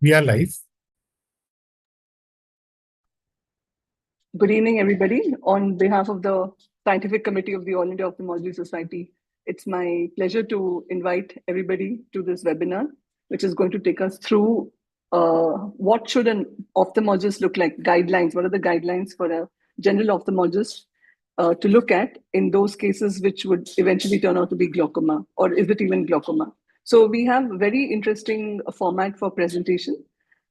We are live. Good evening, everybody. On behalf of the Scientific Committee of the All India Ophthalmology Society, it's my pleasure to invite everybody to this webinar, which is going to take us through what should an ophthalmologist look like, guidelines. What are the guidelines for a general ophthalmologist to look at in those cases which would eventually turn out to be glaucoma, or is it even glaucoma? So we have a very interesting format for presentation,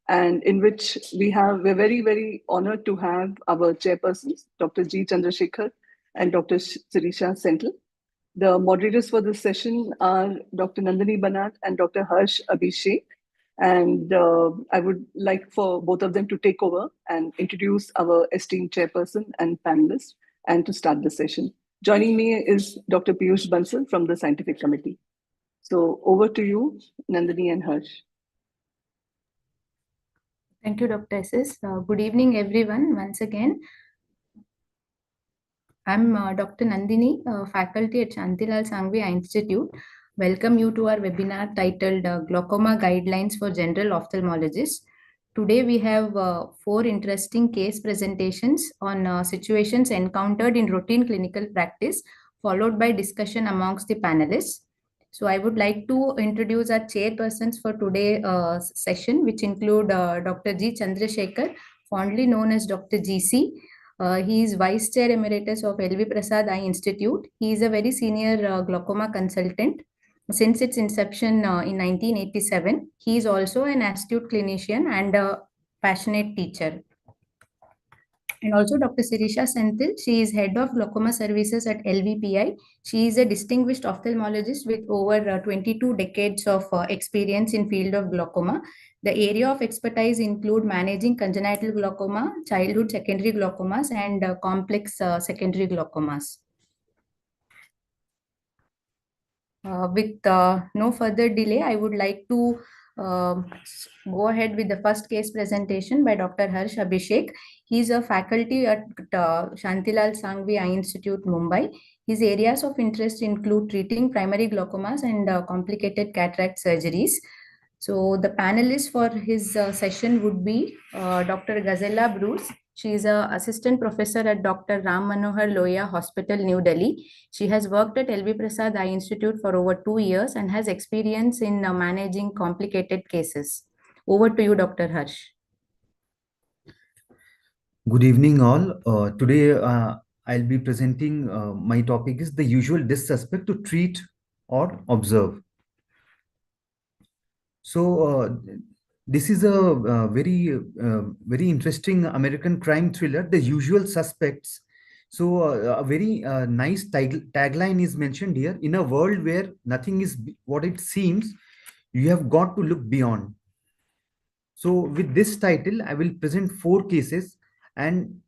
and in which we're very, very honored to have our chairpersons, Dr. G. Chandrasekhar and Dr. Sirisha Senthil. The moderators for this session are Dr. Nandini Banat and Dr. Harsh Abhishek. And I would like for both of them to take over and introduce our esteemed chairperson and panelists and to start the session. Joining me is Dr. Piyush Bansal from the Scientific Committee. So over to you, Nandini and Harsh. Thank you, Dr. SS. Good evening, everyone. Once again, I'm Dr. Nandini, faculty at Shantilal Sangvi Eye Institute. Welcome you to our webinar titled Glaucoma Guidelines for General Ophthalmologists. Today, we have 4 interesting case presentations on situations encountered in routine clinical practice, followed by discussion amongst the panelists. So I would like to introduce our chairpersons for today's session, which include Dr. G. Chandrasekhar, fondly known as Dr. GC. He is Vice Chair Emeritus of LV Prasad Eye Institute. He is a very senior glaucoma consultant since its inception in 1987. He is also an astute clinician and a passionate teacher. And also Dr. Sirisha Senthil, she is Head of Glaucoma Services at LVPI. She is a distinguished ophthalmologist with over 22 decades of experience in field of glaucoma. The area of expertise include managing congenital glaucoma, childhood secondary glaucomas, and complex secondary glaucomas. With no further delay, I would like to go ahead with the first case presentation by Dr. Harsh Abhishek. He is a faculty at Shantilal Sangvi Eye Institute, Mumbai. His areas of interest include treating primary glaucomas and complicated cataract surgeries. So the panelists for his session would be Dr. Ghazala Bruce. She is an assistant professor at Dr. Ram Manohar Loya Hospital, New Delhi. She has worked at LV Prasad Eye Institute for over 2 years and has experience in managing complicated cases. Over to you, Dr. Harsh. Good evening, all. Today, I'll be presenting my topic is the usual disc suspect to treat or observe. So, this is a very interesting American crime thriller, The Usual Suspects. So, a very nice tagline is mentioned here. In a world where nothing is what it seems, you have got to look beyond. So, with this title, I will present 4 cases, and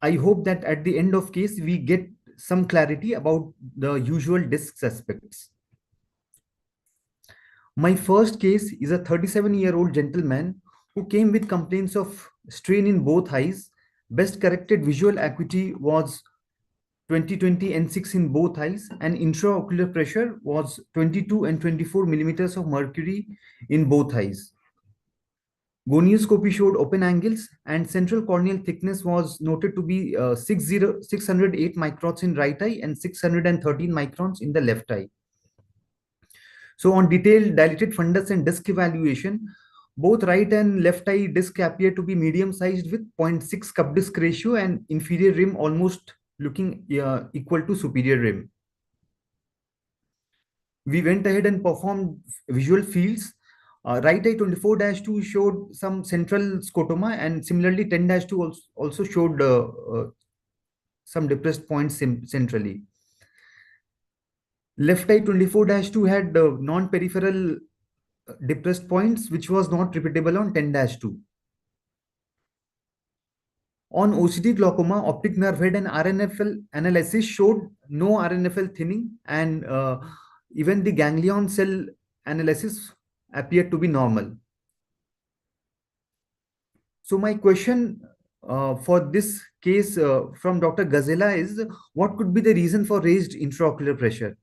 I hope that at the end of case, we get some clarity about the usual disc suspects. My first case is a 37-year-old gentleman who came with complaints of strain in both eyes. Best corrected visual acuity was 20/20 N6 in both eyes, and intraocular pressure was 22 and 24 millimeters of mercury in both eyes. Gonioscopy showed open angles, and central corneal thickness was noted to be 608 microns in right eye and 613 microns in the left eye. So on detailed dilated fundus and disc evaluation, both right and left eye disc appear to be medium sized with 0.6 cup disc ratio and inferior rim almost looking equal to superior rim. We went ahead and performed visual fields. Right eye 24-2 showed some central scotoma, and similarly 10-2 also showed some depressed points centrally. Left eye 24-2 had non-peripheral depressed points, which was not repeatable on 10-2. On OCT glaucoma, optic nerve head and RNFL analysis showed no RNFL thinning, and even the ganglion cell analysis appeared to be normal. So my question for this case from Dr. Ghazala is, what could be the reason for raised intraocular pressure?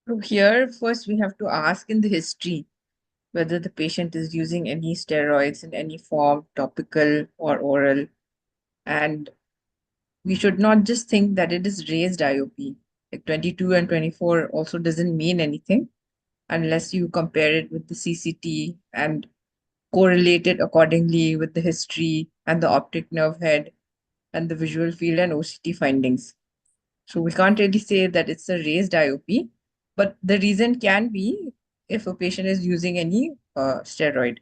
So here, first we have to ask in the history, whether the patient is using any steroids in any form, topical or oral. And we should not just think that it is raised IOP. Like 22 and 24 also doesn't mean anything unless you compare it with the CCT and correlate it accordingly with the history and the optic nerve head and the visual field and OCT findings. So we can't really say that it's a raised IOP, but the reason can be if a patient is using any steroid.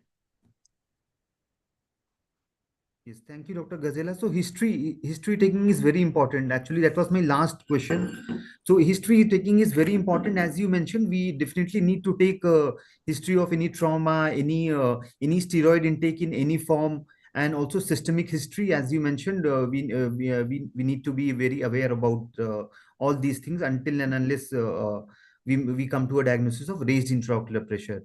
Yes, thank you, Dr. Gazela. So history taking is very important. Actually, that was my last question. So history taking is very important. As you mentioned, we definitely need to take a history of any trauma, any steroid intake in any form, and also systemic history. As you mentioned, we need to be very aware about all these things until and unless we come to a diagnosis of raised intraocular pressure.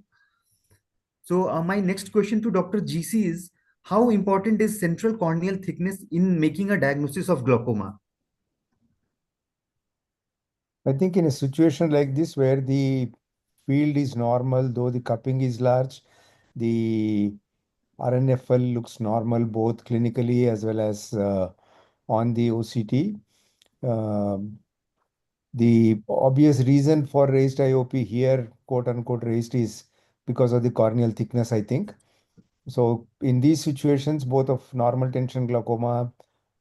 So my next question to Dr. GC is, how important is central corneal thickness in making a diagnosis of glaucoma? I think in a situation like this where the field is normal, though the cupping is large, the RNFL looks normal both clinically as well as on the OCT. The obvious reason for raised IOP here, quote unquote raised, is because of the corneal thickness, I think. So in these situations, both of normal tension glaucoma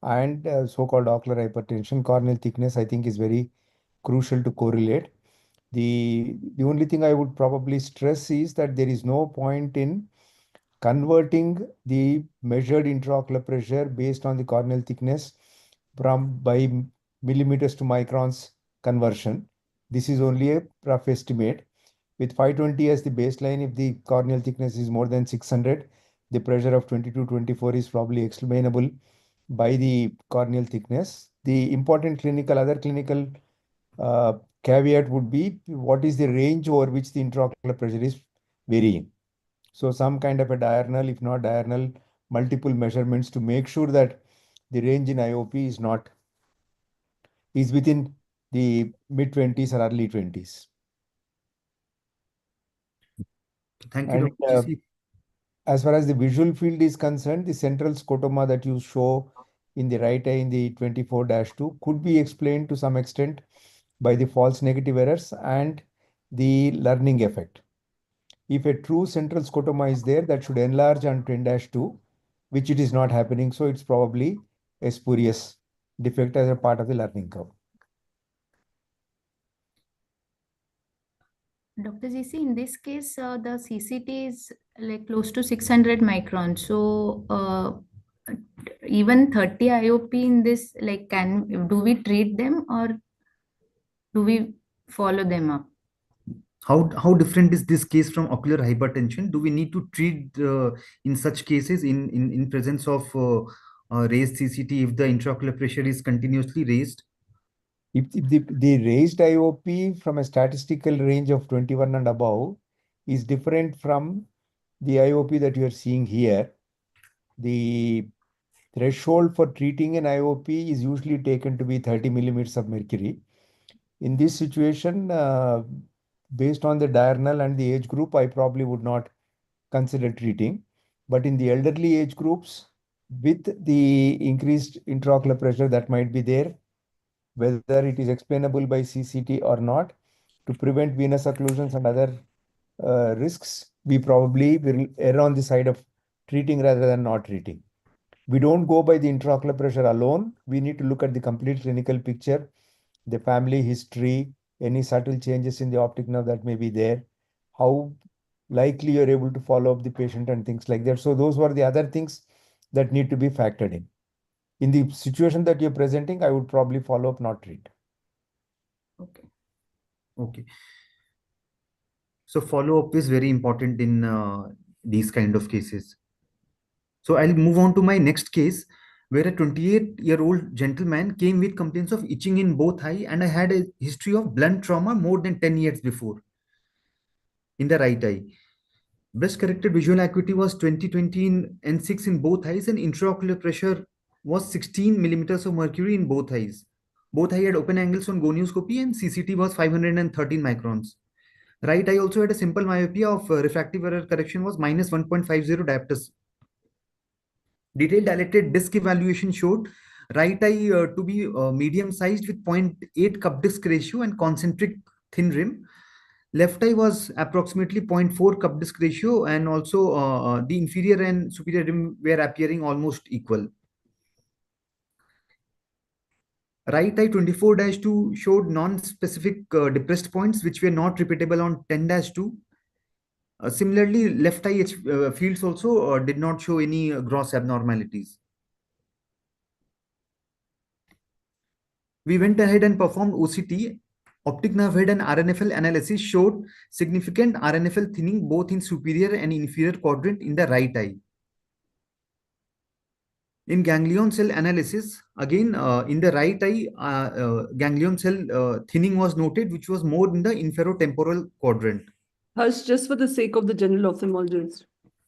and so-called ocular hypertension, corneal thickness, I think, is very crucial to correlate. The only thing I would probably stress is that there is no point in converting the measured intraocular pressure based on the corneal thickness from by millimeters to microns conversion. This is only a rough estimate. With 520 as the baseline, if the corneal thickness is more than 600, the pressure of 22-24 is probably explainable by the corneal thickness. The important other clinical caveat would be what is the range over which the intraocular pressure is varying. So some kind of a diurnal, if not diurnal, multiple measurements to make sure that the range in IOP is within the mid 20s or early 20s. Thank you, And Dr. GC. as far as the visual field is concerned, the central scotoma that you show in the right eye in the 24-2 could be explained to some extent by the false negative errors and the learning effect. If a true central scotoma is there, that should enlarge on 10-2, which it is not happening. So it's probably a spurious defect as a part of the learning curve. Dr. GC, in this case, the CCT is like close to 600 microns. So even 30 IOP in this, like, do we treat them or do we follow them up? How different is this case from ocular hypertension? Do we need to treat in such cases in presence of raised CCT if the intraocular pressure is continuously raised? If the raised IOP from a statistical range of 21 and above is different from the IOP that you are seeing here, the threshold for treating an IOP is usually taken to be 30 millimeters of mercury. In this situation, based on the diurnal and the age group, I probably would not consider treating. But in the elderly age groups, with the increased intraocular pressure that might be there, whether it is explainable by CCT or not, to prevent venous occlusions and other risks, we probably will err on the side of treating rather than not treating. We don't go by the intraocular pressure alone. We need to look at the complete clinical picture, the family history, any subtle changes in the optic nerve that may be there, how likely you're able to follow up the patient and things like that. So those were the other things that need to be factored in. In the situation that you're presenting, I would probably follow up, not treat. Okay. Okay. So follow-up is very important in these kind of cases. So I'll move on to my next case, where a 28-year-old gentleman came with complaints of itching in both eye, and I had a history of blunt trauma more than 10 years before in the right eye. Best corrected visual acuity was 20/20 in N6 in both eyes, and intraocular pressure was 16 millimeters of mercury in both eyes. Both eye had open angles on gonioscopy, and CCT was 513 microns. Right eye also had a simple myopia of refractive error correction was minus 1.50 diopters. Detailed dilated disc evaluation showed right eye to be medium sized with zero 0.8 cup disc ratio and concentric thin rim. Left eye was approximately 0.4 cup disc ratio, and also the inferior and superior rim were appearing almost equal. Right eye 24-2 showed non-specific depressed points which were not repeatable on 10-2. Similarly, left eye fields also did not show any gross abnormalities. We went ahead and performed OCT. Optic nerve head and RNFL analysis showed significant RNFL thinning both in superior and inferior quadrant in the right eye. In ganglion cell analysis, again in the right eye, ganglion cell thinning was noted, which was more in the inferotemporal quadrant. Harsh, just for the sake of the general ophthalmologist,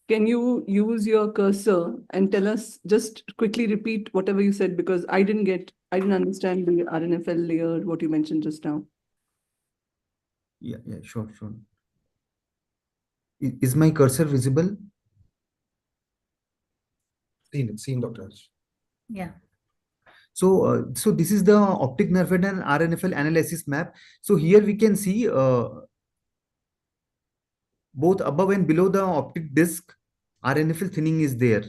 can you use your cursor and tell us, just quickly repeat whatever you said, because I didn't understand the RNFL layer, what you mentioned just now. Yeah, sure. Is my cursor visible? Seen, Dr. Harsh. Yeah. So this is the optic nerve head and RNFL analysis map. So here we can see both above and below the optic disc, RNFL thinning is there.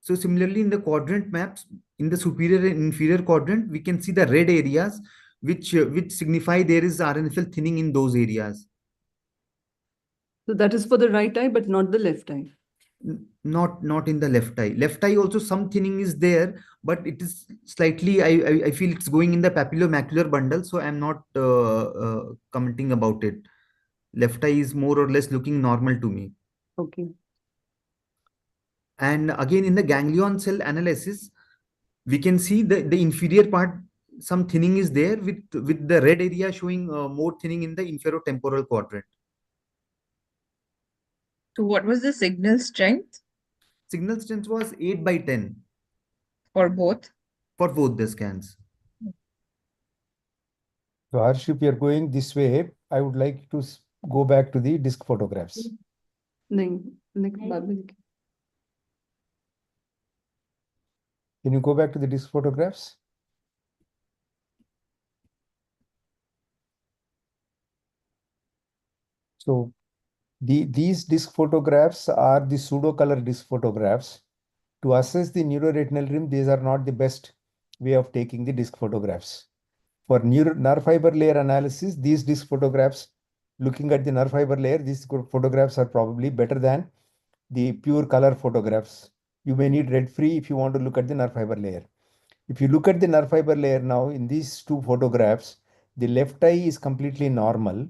So similarly, in the quadrant maps, in the superior and inferior quadrant, we can see the red areas, which signify there is RNFL thinning in those areas. So that is for the right eye, but not the left eye. Not in the left eye. Left eye also some thinning is there, but it is slightly. I feel it's going in the papillomacular bundle, so I'm not commenting about it. Left eye is more or less looking normal to me. Okay. And again, in the ganglion cell analysis, we can see the inferior part, some thinning is there with the red area showing more thinning in the inferotemporal quadrant. So what was the signal strength Signal strength was 8/10 for both? for both the scans. So Harsh, if you're going this way, I would like to go back to the disc photographs. Nahin, बाद में Can you go back to the disc photographs? So these disc photographs are the pseudo color disc photographs. To assess the neuroretinal rim, these are not the best way of taking the disc photographs. For nerve fiber layer analysis, these disc photographs, looking at the nerve fiber layer, these photographs are probably better than the pure color photographs. You may need red free if you want to look at the nerve fiber layer. If you look at the nerve fiber layer now in these two photographs, the left eye is completely normal.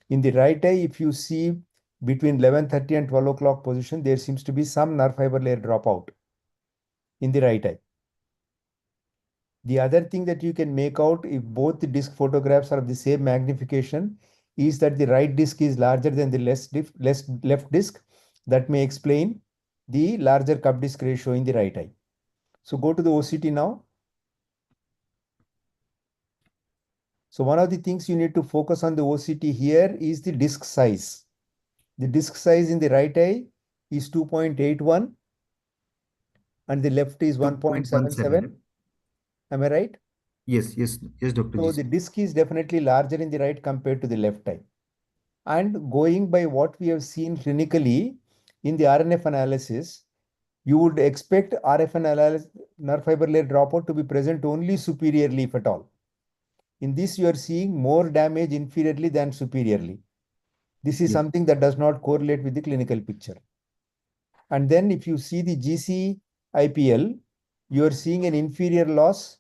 In the right eye, if you see between 11:30 and 12 o'clock position, there seems to be some nerve fiber layer dropout in the right eye. The other thing that you can make out if both the disc photographs are of the same magnification is that the right disc is larger than the left disc. That may explain the larger cup disc ratio in the right eye. So go to the OCT now. So one of the things you need to focus on the OCT here is the disc size. The disc size in the right eye is 2.81 and the left is 1.77. Am I right? Yes, Dr. So the disc is definitely larger in the right compared to the left eye. And going by what we have seen clinically in the RNF analysis, you would expect RF analysis, nerve fiber layer dropout to be present only superiorly if at all. In this, you are seeing more damage inferiorly than superiorly. This is something that does not correlate with the clinical picture. And then if you see the GC IPL, you are seeing an inferior loss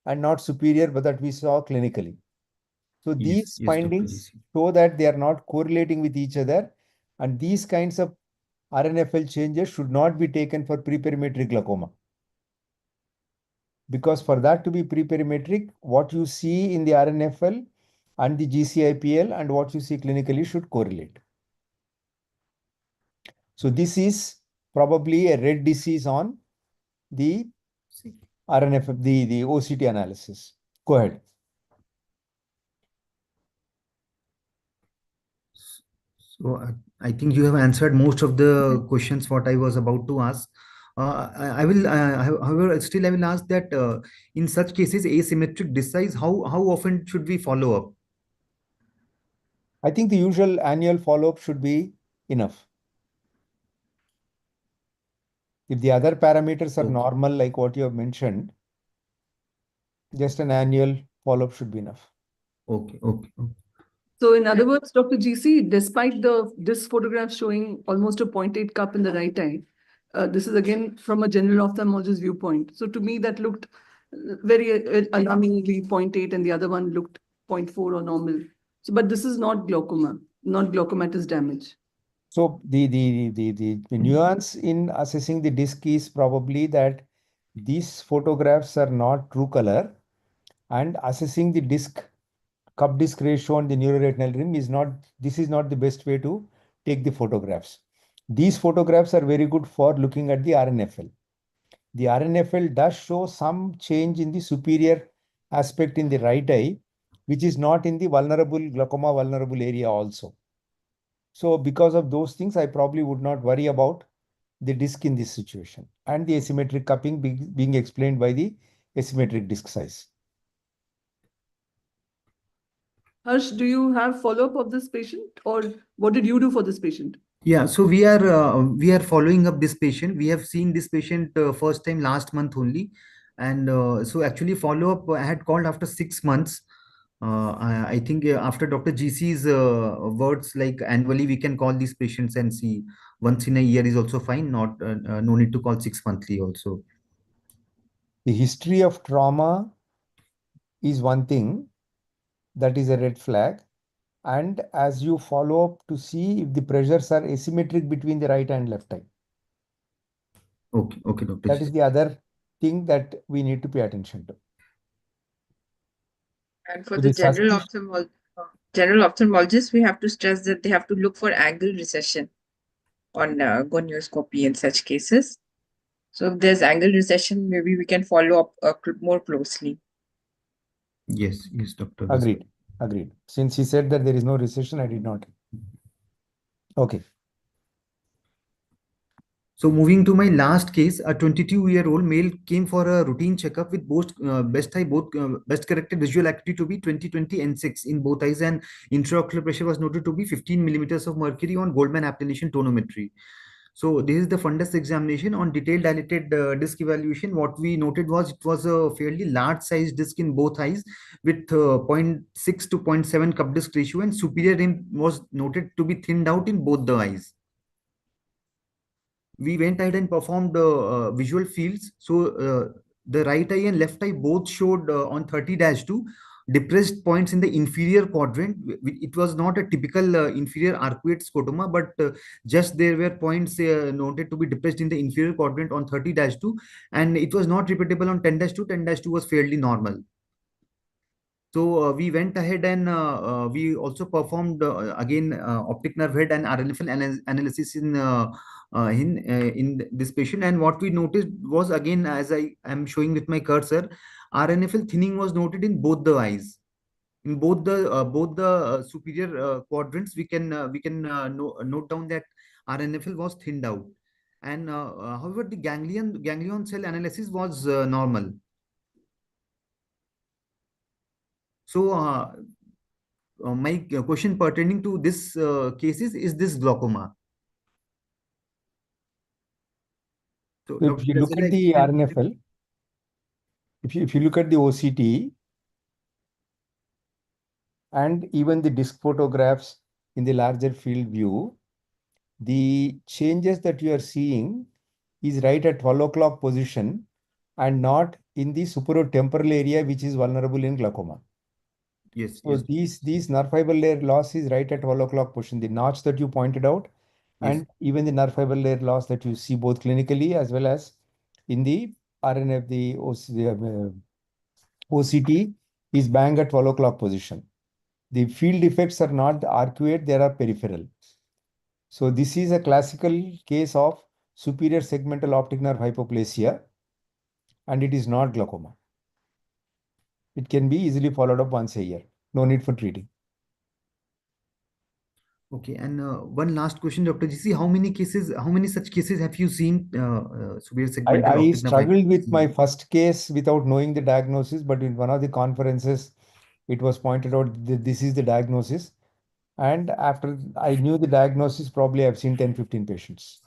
and not superior, but that we saw clinically. So these findings show that they are not correlating with each other, and these kinds of RNFL changes should not be taken for preperimetric glaucoma. Because for that to be preperimetric, what you see in the RNFL and the GCIPL and what you see clinically should correlate. So this is probably a red disease on the RNF, the OCT analysis. Go ahead. So I think you have answered most of the questions what I was about to ask. I will, however, still I will ask that in such cases, asymmetric disc size, how often should we follow up? I think the usual annual follow-up should be enough. If the other parameters are Okay. normal, like what you have mentioned, just an annual follow-up should be enough. Okay. Okay. Okay. So in other words, Dr. GC, despite this photograph showing almost a 0.8 cup in the right eye, this is again from a general ophthalmologist viewpoint. So to me, that looked very alarmingly 0.8 and the other one looked 0.4 or normal. So, but this is not glaucoma, not glaucomatous damage. So the nuance in assessing the disc is probably that these photographs are not true color, and assessing the disc cup disc ratio on the neuroretinal rim is not, this is not the best way to take the photographs. These photographs are very good for looking at the RNFL. The RNFL does show some change in the superior aspect in the right eye, which is not in the vulnerable glaucoma vulnerable area also. So because of those things, I probably would not worry about the disc in this situation, and the asymmetric cupping being explained by the asymmetric disc size. Harsh, do you have follow-up of this patient, or what did you do for this patient? Yeah, so we are following up this patient. We have seen this patient first time last month only, and so actually follow up. I had called after 6 months. I think after Dr. GC's words, like annually we can call these patients and see once in a year is also fine. Not no need to call 6 monthly also. The history of trauma is one thing, that is a red flag. And as you follow up to see if the pressures are asymmetric between the right and left eye. Okay, okay, Dr. That is GC. the other thing that we need to pay attention to. And for So the the suspicion, general ophthalmologist, we have to stress that they have to look for angle recession on gonioscopy in such cases. So if there's angle recession, maybe we can follow up more closely. Yes, yes, Doctor. agreed, agreed. Since he said that there is no recession, I did not. Okay. So moving to my last case, a 22-year-old male came for a routine checkup with best corrected visual acuity to be 20/20 N6 in both eyes, and intraocular pressure was noted to be 15 millimeters of mercury on Goldman appellation tonometry. So this is the fundus examination. On detailed dilated disc evaluation, what we noted was it was a fairly large size disc in both eyes with zero point 0.6 to 0.7 cup disc ratio, and superior rim was noted to be thinned out in both the eyes. We went ahead and performed visual fields. So the right eye and left eye both showed on 30-2 depressed points in the inferior quadrant. It was not a typical inferior arcuate scotoma, but just there were points noted to be depressed in the inferior quadrant on 30-2, and it was not repeatable on 10-2. 10-2 was fairly normal. So we went ahead and we also performed again optic nerve head and RNFL analysis in this patient. And what we noticed was, again, as I am showing with my cursor, RNFL thinning was noted in both the eyes. In both the superior quadrants, we can note down that RNFL was thinned out. And however, the ganglion cell analysis was normal. So my question pertaining to this cases is this glaucoma. So, So if Dr. you look Gazella at the explained. RNFL, if you look at the OCT and even the disc photographs in the larger field view, the changes that you are seeing is right at 12 o'clock position and not in the superior-temporal area, which is vulnerable in glaucoma. Yes, So yes, these nerve fiber layer loss is right at 12 o'clock position. The notch that you pointed out, yes. and even the nerve fiber layer loss that you see both clinically as well as in the RNF, the OCT is bang at 12 o'clock position. The field effects are not arcuate, they are peripheral. So this is a classical case of superior segmental optic nerve hypoplasia, and it is not glaucoma. It can be easily followed up once a year. No need for treating. Okay, and one last question, Dr. GC, how many such cases have you seen, severe segmental I optic nerve struggled with my hypoplasia? first case without knowing the diagnosis, but in one of the conferences, it was pointed out that this is the diagnosis. And after I knew the diagnosis, probably I've seen 10, 15 patients.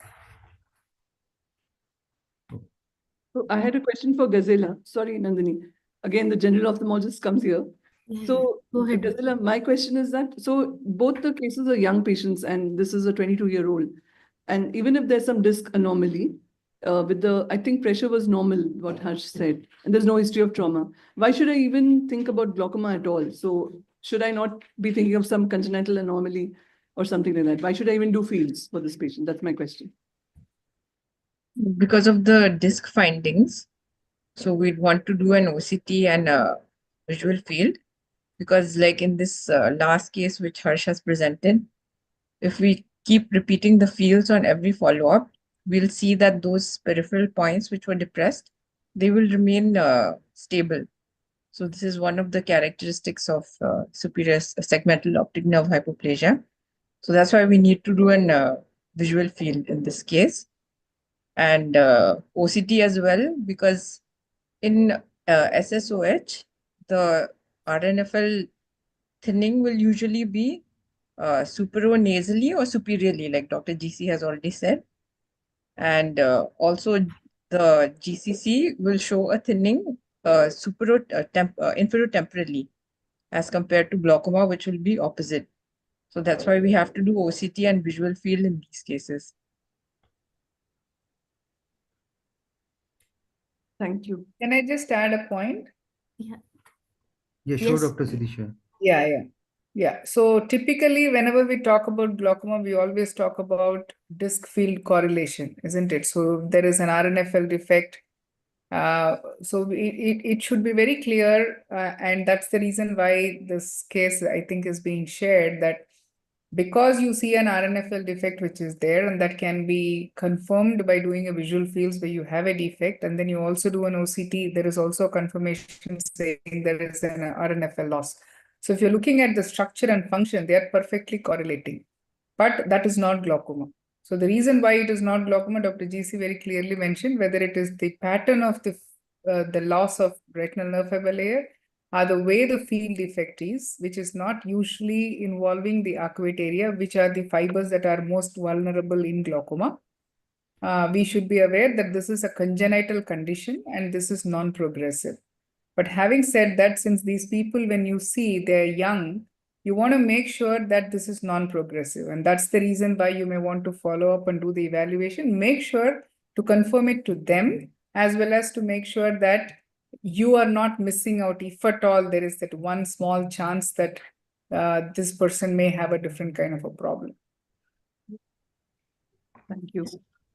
So I had a question for Gazela. Sorry, Nandini. Again, the general ophthalmologist comes here. So, Go ahead. Gazela, my question is that, so both the cases are young patients, and this is a 22-year-old. And even if there's some disc anomaly, with the, I think pressure was normal, what Harsh said, and there's no history of trauma. Why should I even think about glaucoma at all? So should I not be thinking of some congenital anomaly or something like that? Why should I even do fields for this patient? That's my question. Because of the disc findings, so we'd want to do an OCT and a visual field, because like in this last case which Harsh has presented, if we keep repeating the fields on every follow-up, we'll see that those peripheral points which were depressed, they will remain stable. So this is one of the characteristics of superior segmental optic nerve hypoplasia. So that's why we need to do an visual field in this case, and OCT as well, because in SSOH, the RNFL thinning will usually be supranasally or superiorly, like Dr. GC has already said. And also the GCC will show a thinning inferotemporally as compared to glaucoma, which will be opposite. So that's why we have to do OCT and visual field in these cases. Thank you. Can I just add a point? Yeah. Yeah, sure, Yes. Dr. Siddhisha. Yeah. So typically, whenever we talk about glaucoma, we always talk about disc field correlation, isn't it? So there is an RNFL defect. So it should be very clear, and that's the reason why this case, I think, is being shared, that because you see an RNFL defect which is there, and that can be confirmed by doing a visual fields where you have a defect, and then you also do an OCT, there is also a confirmation saying there is an RNFL loss. So if you're looking at the structure and function, they are perfectly correlating, but that is not glaucoma. So the reason why it is not glaucoma, Dr. GC very clearly mentioned, whether it is the pattern of the loss of retinal nerve fiber layer, are the way the field defect is, which is not usually involving the arcuate area, which are the fibers that are most vulnerable in glaucoma. We should be aware that this is a congenital condition and this is non-progressive. But having said that, since these people, when you see they're young, you want to make sure that this is non-progressive. And that's the reason why you may want to follow up and do the evaluation. Make sure to confirm it to them, as well as to make sure that you are not missing out. If at all there is that one small chance that this person may have a different kind of a problem. Thank you.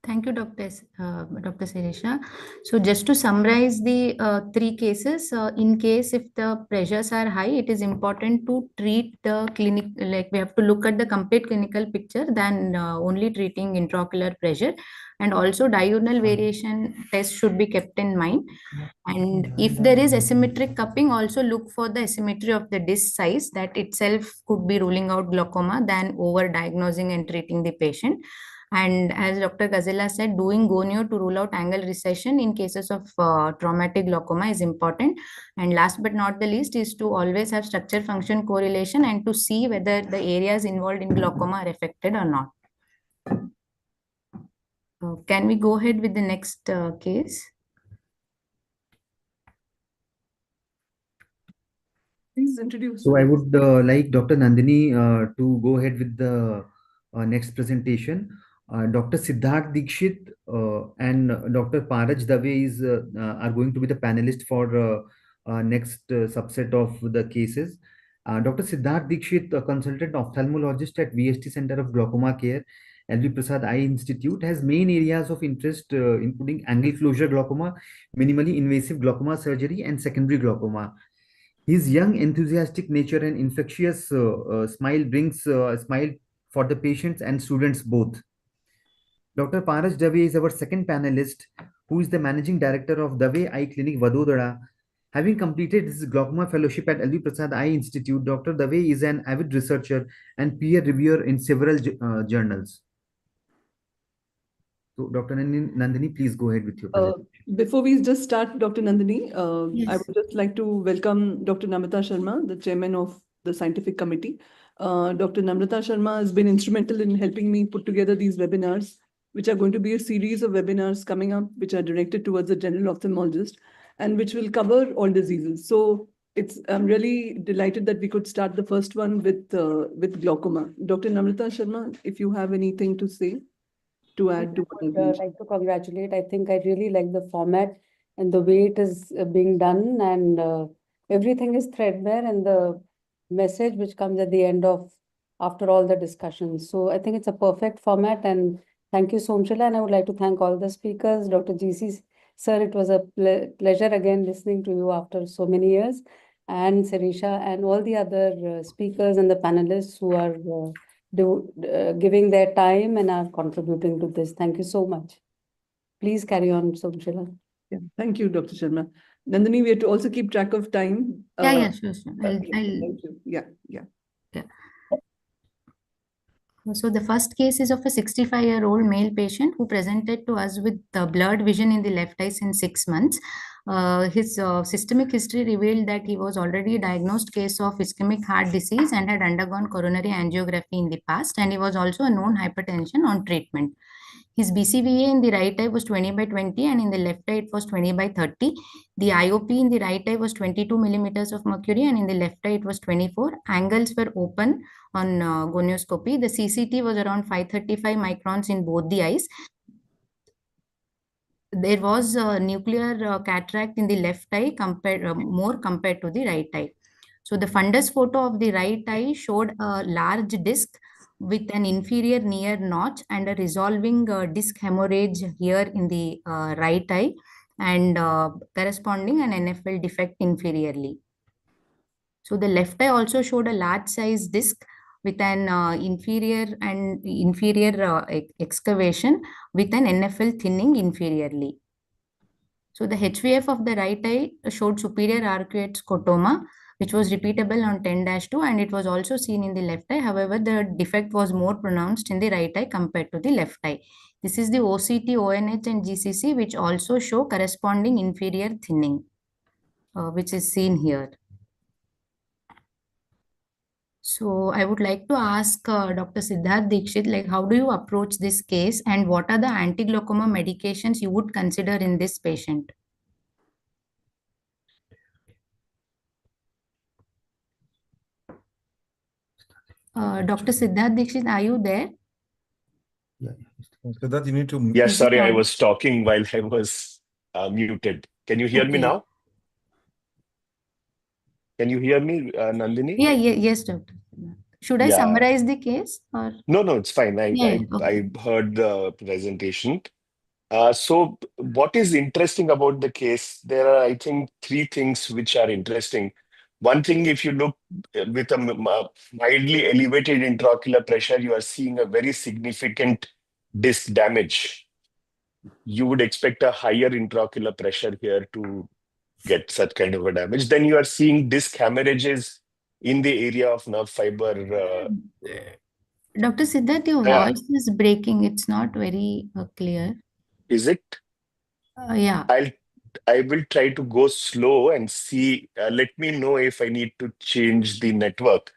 Thank you, Dr. Sirisha. So just to summarize the three cases, in case if the pressures are high, it is important to treat the clinic, like we have to look at the complete clinical picture than only treating intraocular pressure. And also diurnal variation test should be kept in mind. And if there is asymmetric cupping, also look for the asymmetry of the disc size. That itself could be ruling out glaucoma than over diagnosing and treating the patient. And as Dr. Gazela said, doing gonio to rule out angle recession in cases of traumatic glaucoma is important. And last but not the least is to always have structure function correlation and to see whether the areas involved in glaucoma are affected or not. Can we go ahead with the next case? Please introduce. So I would like Dr. Nandini to go ahead with the next presentation. Dr. Siddharth Dikshit and Dr. Paraj Dave are going to be the panelists for next subset of the cases. Dr. Siddharth Dikshit, a consultant ophthalmologist at VST Center of Glaucoma Care, LV Prasad Eye Institute, has main areas of interest including angle closure glaucoma, minimally invasive glaucoma surgery, and secondary glaucoma. His young, enthusiastic nature and infectious smile brings a smile for the patients and students both. Dr. Paraj Dave is our second panelist, who is the managing director of Dave Eye Clinic, Vadodara. Having completed his glaucoma fellowship at LV Prasad Eye Institute, Dr. Dave is an avid researcher and peer reviewer in several journals. So, Dr. Nandini, please go ahead with your presentation. Before we just start, Dr. Nandini, I Yes. would just like to welcome Dr. Namrata Sharma, the chairman of the scientific committee. Dr. Namrata Sharma has been instrumental in helping me put together these webinars, which are going to be a series of webinars coming up, which are directed towards the general ophthalmologist and which will cover all diseases. So I'm really delighted that we could start the first one with glaucoma. Dr. Namrata Sharma, if you have anything to say to add to what I've I'd mentioned. like to congratulate. I think I really like the format and the way it is being done, and everything is threadbare, and the message which comes at the end of after all the discussions. So I think it's a perfect format, and thank you, Somshila. And I would like to thank all the speakers, Dr. GC sir. It was a pleasure again listening to you after so many years, and Sirisha and all the other speakers and the panelists who are giving their time and are contributing to this. Thank you so much. Please carry on, Somshila. Yeah, thank you, Dr. Sharma. Nandini, we have to also keep track of time. Yeah, sure. Thank you. Yeah. Yeah. So the first case is of a 65-year-old male patient who presented to us with blurred vision in the left eye since 6 months. His systemic history revealed that he was already a diagnosed case of ischemic heart disease and had undergone coronary angiography in the past, and he was also a known hypertension on treatment. His BCVA in the right eye was 20/20 and in the left eye it was 20/30. The IOP in the right eye was 22 millimeters of mercury and in the left eye it was 24. Angles were open on gonioscopy. The CCT was around 535 microns in both the eyes. There was nuclear cataract in the left eye more compared to the right eye. So the fundus photo of the right eye showed a large disc with an inferior near notch and a resolving disc hemorrhage here in the right eye and corresponding an NFL defect inferiorly. So the left eye also showed a large size disc with an inferior excavation with an NFL thinning inferiorly. So the HVF of the right eye showed superior arcuate scotoma, which was repeatable on 10-2, and it was also seen in the left eye. However, the defect was more pronounced in the right eye compared to the left eye. This is the OCT, ONH, and GCC, which also show corresponding inferior thinning, which is seen here. So I would like to ask Dr. Siddharth Dikshit, like, how do you approach this case and what are the anti-glaucoma medications you would consider in this patient? Dr. Siddharth Dikshit, are you there? Siddharth, you need to. Yes, Is sorry, it I on? was talking while I was muted. Can you hear me Okay. now? Can you hear me, Nandini? Yeah, yes, Doctor. Should I Yeah. summarize the case or? No, it's fine. Yeah, okay. I heard the presentation. So what is interesting about the case? There are, I think, three things which are interesting. One thing, if you look with a mildly elevated intraocular pressure, you are seeing a very significant disc damage. You would expect a higher intraocular pressure here to get such kind of a damage. Then you are seeing disc hemorrhages in the area of nerve fiber. Dr. Siddharth, your voice is breaking. It's not very clear. Is it? Yeah. I will try to go slow and see. Let me know if I need to change the network.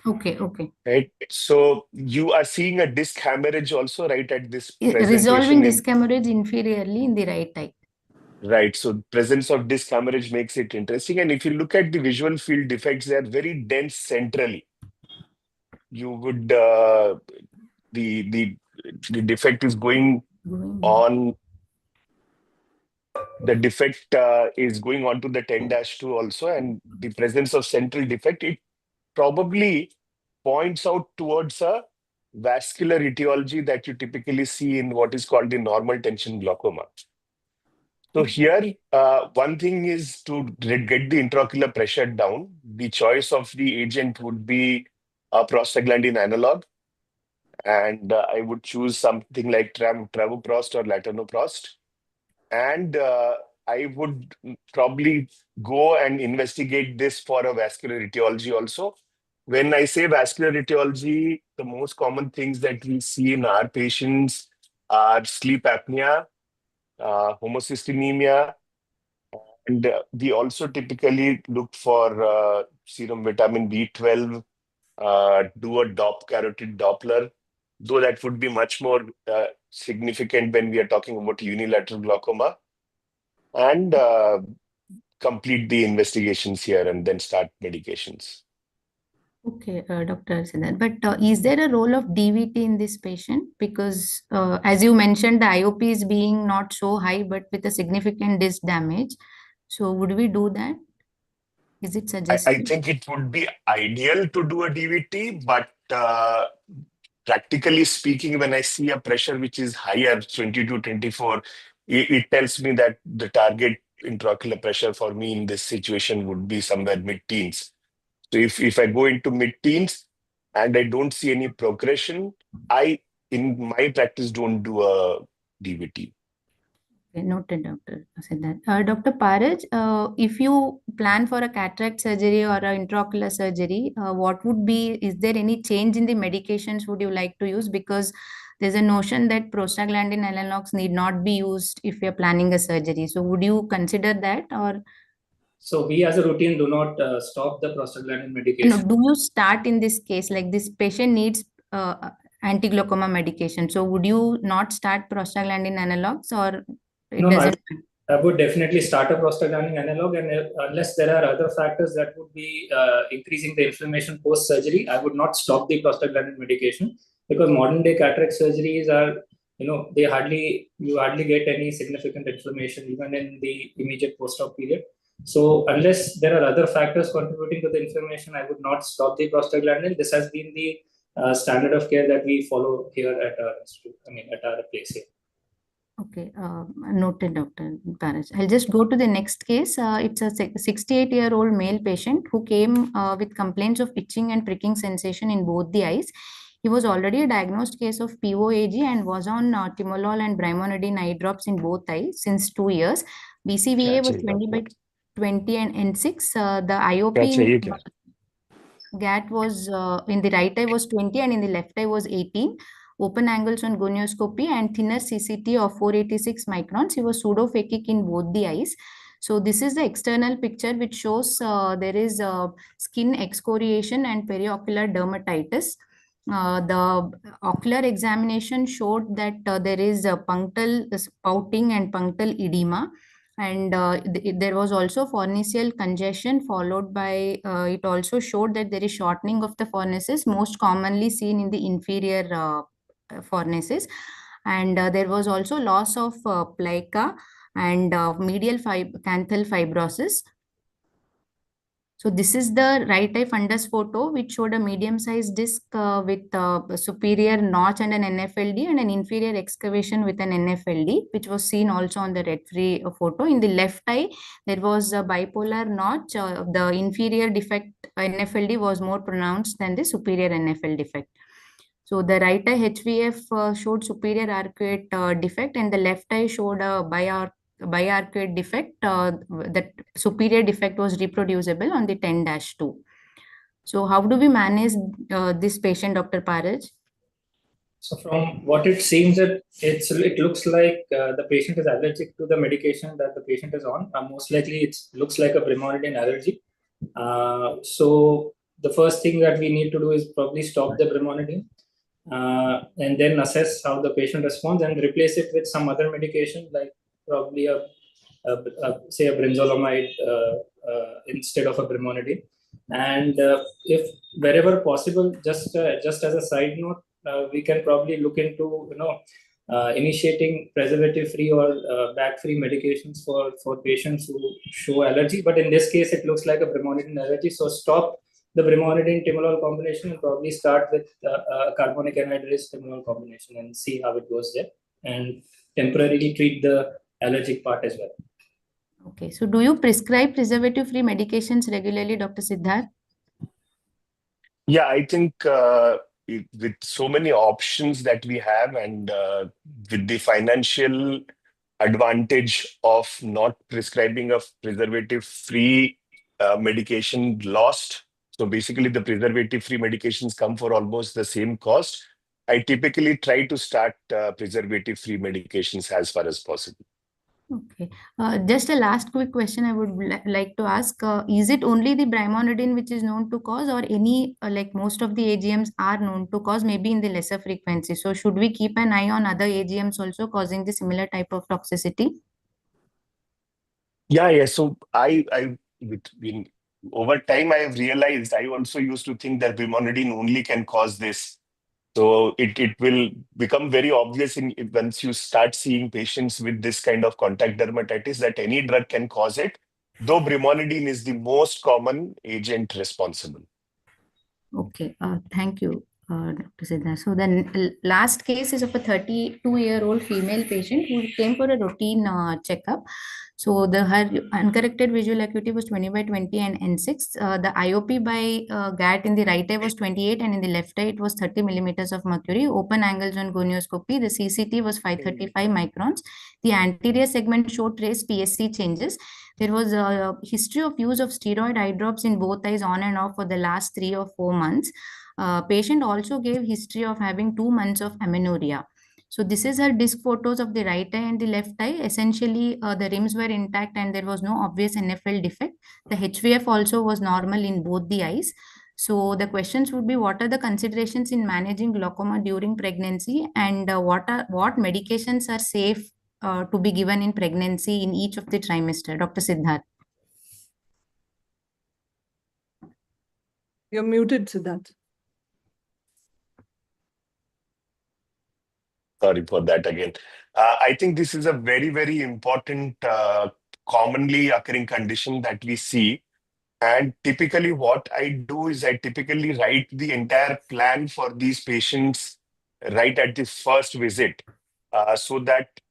Okay. Right. So you are seeing a disc hemorrhage also right at this Resolving presentation. disc hemorrhage inferiorly in the right eye. Right. So presence of disc hemorrhage makes it interesting. And if you look at the visual field defects, they are very dense centrally. You would the defect is going on. The defect is going on to the 10-2 also, and the presence of central defect, it probably points out towards a vascular etiology that you typically see in what is called the normal tension glaucoma. So here, one thing is to get the intraocular pressure down. The choice of the agent would be a prostaglandin analog. And I would choose something like travoprost or latanoprost. And I would probably go and investigate this for a vascular etiology also. When I say vascular etiology, the most common things that we see in our patients are sleep apnea, homocystinemia, and we also typically look for serum vitamin B12, do a carotid Doppler, though that would be much more significant when we are talking about unilateral glaucoma, and complete the investigations here and then start medications. Okay, Dr. Siddharth, but is there a role of DVT in this patient? Because as you mentioned, the IOP is being not so high, but with a significant disc damage. So would we do that? Is it I suggested? think it would be ideal to do a DVT, but practically speaking, when I see a pressure which is higher, 22, 24, it tells me that the target intraocular pressure for me in this situation would be somewhere mid-teens. So if I go into mid-teens and I don't see any progression, I, in my practice, don't do a DVT. Okay, noted, Dr. Siddharth. Dr. Paraj, if you plan for a cataract surgery or an intraocular surgery, what would be, is there any change in the medications would you like to use? Because there's a notion that prostaglandin analogs need not be used if you're planning a surgery. So would you consider that, or? So we as a routine do not stop the prostaglandin No, medication. do you start in this case, like this patient needs anti-glaucoma medication. So would you not start prostaglandin analogs, or it No, doesn't? I would definitely start a prostaglandin analog, and unless there are other factors that would be increasing the inflammation post-surgery, I would not stop the prostaglandin medication, because modern-day cataract surgeries are, you hardly get any significant inflammation even in the immediate post-op period. So unless there are other factors contributing to the inflammation, I would not stop the prostaglandin. This has been the standard of care that we follow here at our institute. At our place here. Okay, noted, Dr. Paraj. I'll just go to the next case. It's a 68-year-old male patient who came with complaints of itching and pricking sensation in both the eyes. He was already a diagnosed case of POAG and was on timolol and brimonidine eye drops in both eyes since 2 years. BCVA was 20/20 and N6. The IOP in GAT was in the right eye was 20 and in the left eye was 18. Open angles on gonioscopy and thinner CCT of 486 microns. He was pseudophakic in both the eyes. So this is the external picture which shows there is skin excoriation and periocular dermatitis. The ocular examination showed that there is a punctal spouting and punctal edema, and there was also forniceal congestion followed by it also showed that there is shortening of the fornices, most commonly seen in the inferior fornices, and there was also loss of plica and medial canthal fibrosis. So this is the right eye fundus photo, which showed a medium-sized disc with a superior notch and an NFLD, and an inferior excavation with an NFLD, which was seen also on the red-free photo. In the left eye, there was a bipolar notch. The inferior defect NFLD was more pronounced than the superior NFL defect. So the right eye HVF showed superior arcuate defect, and the left eye showed a biarcuate defect. That superior defect was reproducible on the 10-2. So how do we manage this patient, Dr. Paraj? So from what it seems, it looks like the patient is allergic to the medication that the patient is on. Most likely, it looks like a brimonidine allergy. So the first thing that we need to do is probably stop the brimonidine, and then assess how the patient responds and replace it with some other medication, like probably say a brinzolamide instead of a brimonidine. And if wherever possible, just as a side note, we can probably look into initiating preservative-free or bag-free medications for patients who show allergy. But in this case, it looks like a brimonidine allergy. So stop the brimonidine timolol combination and probably start with carbonic anhydrase timolol combination and see how it goes there, and temporarily treat the allergic part as well. Okay, so do you prescribe preservative-free medications regularly, Dr. Siddharth? Yeah, I think with so many options that we have, and with the financial advantage of not prescribing a preservative-free medication lost. So basically, the preservative-free medications come for almost the same cost. I typically try to start preservative-free medications as far as possible. Okay. Just a last quick question I would like to ask. Is it only the brimonidine which is known to cause, or any, like most of the AGMs are known to cause, maybe in the lesser frequency? So should we keep an eye on other AGMs also causing the similar type of toxicity? Yeah. So over time, I have realized I also used to think that brimonidine only can cause this. So it will become very obvious once you start seeing patients with this kind of contact dermatitis that any drug can cause it, though brimonidine is the most common agent responsible. Okay, thank you, Dr. Siddharth. So the last case is of a 32-year-old female patient who came for a routine checkup. So her uncorrected visual acuity was 20/20 and N6. The IOP by GAT in the right eye was 28, and in the left eye it was 30 millimeters of mercury. Open angles on gonioscopy. The CCT was 535 microns. The anterior segment showed trace PSC changes. There was a history of use of steroid eye drops in both eyes on and off for the last 3 or 4 months. Patient also gave history of having 2 months of amenorrhea. So this is her disc photos of the right eye and the left eye. Essentially, the rims were intact and there was no obvious NFL defect. The HVF also was normal in both the eyes. So the questions would be, what are the considerations in managing glaucoma during pregnancy, and what medications are safe to be given in pregnancy in each of the trimester? Dr. Siddharth. You're muted, Siddharth. Sorry for that again. I think this is a very, very important, commonly occurring condition that we see. And typically what I do is I typically write the entire plan for these patients right at the first visit, so that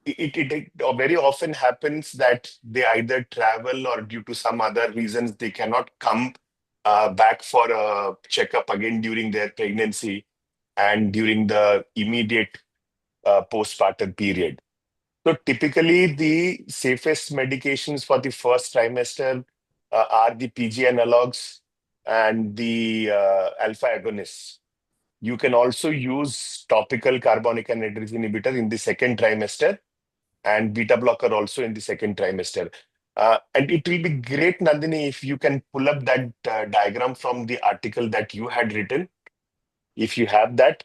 it very often happens that they either travel or due to some other reasons they cannot come back for a checkup again during their pregnancy and during the immediate postpartum period. So typically the safest medications for the first trimester are the PG analogs and the alpha agonists. You can also use topical carbonic anhydrase inhibitor in the second trimester and beta blocker also in the second trimester. And it will be great, Nandini, if you can pull up that diagram from the article that you had written, if you have that,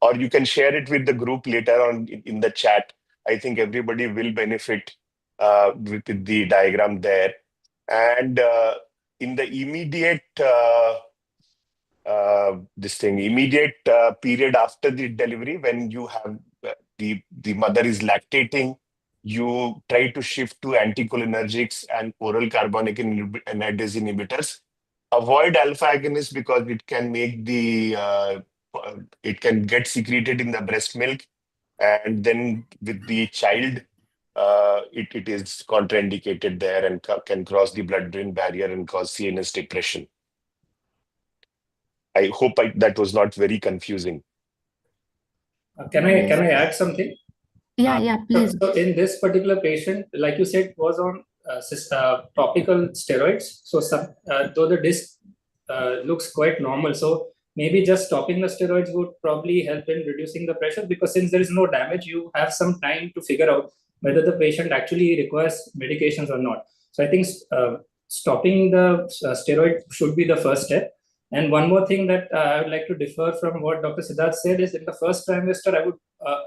or you can share it with the group later on in the chat. I think everybody will benefit with the diagram there. And in the immediate period after the delivery, when you have the mother is lactating, you try to shift to anticholinergics and oral carbonic anhydrase inhibitors. Avoid alpha agonists because it can make it can get secreted in the breast milk, and then with the child, it is contraindicated there and can cross the blood-brain barrier and cause CNS depression. I hope that was not very confusing. Can I add something? Yeah, please. So in this particular patient, like you said, was on topical steroids. So though the disc looks quite normal, so maybe just stopping the steroids would probably help in reducing the pressure, because since there is no damage, you have some time to figure out whether the patient actually requires medications or not. So I think stopping the steroid should be the first step. And one more thing that I would like to differ from what Dr. Siddharth said is, in the first trimester, I would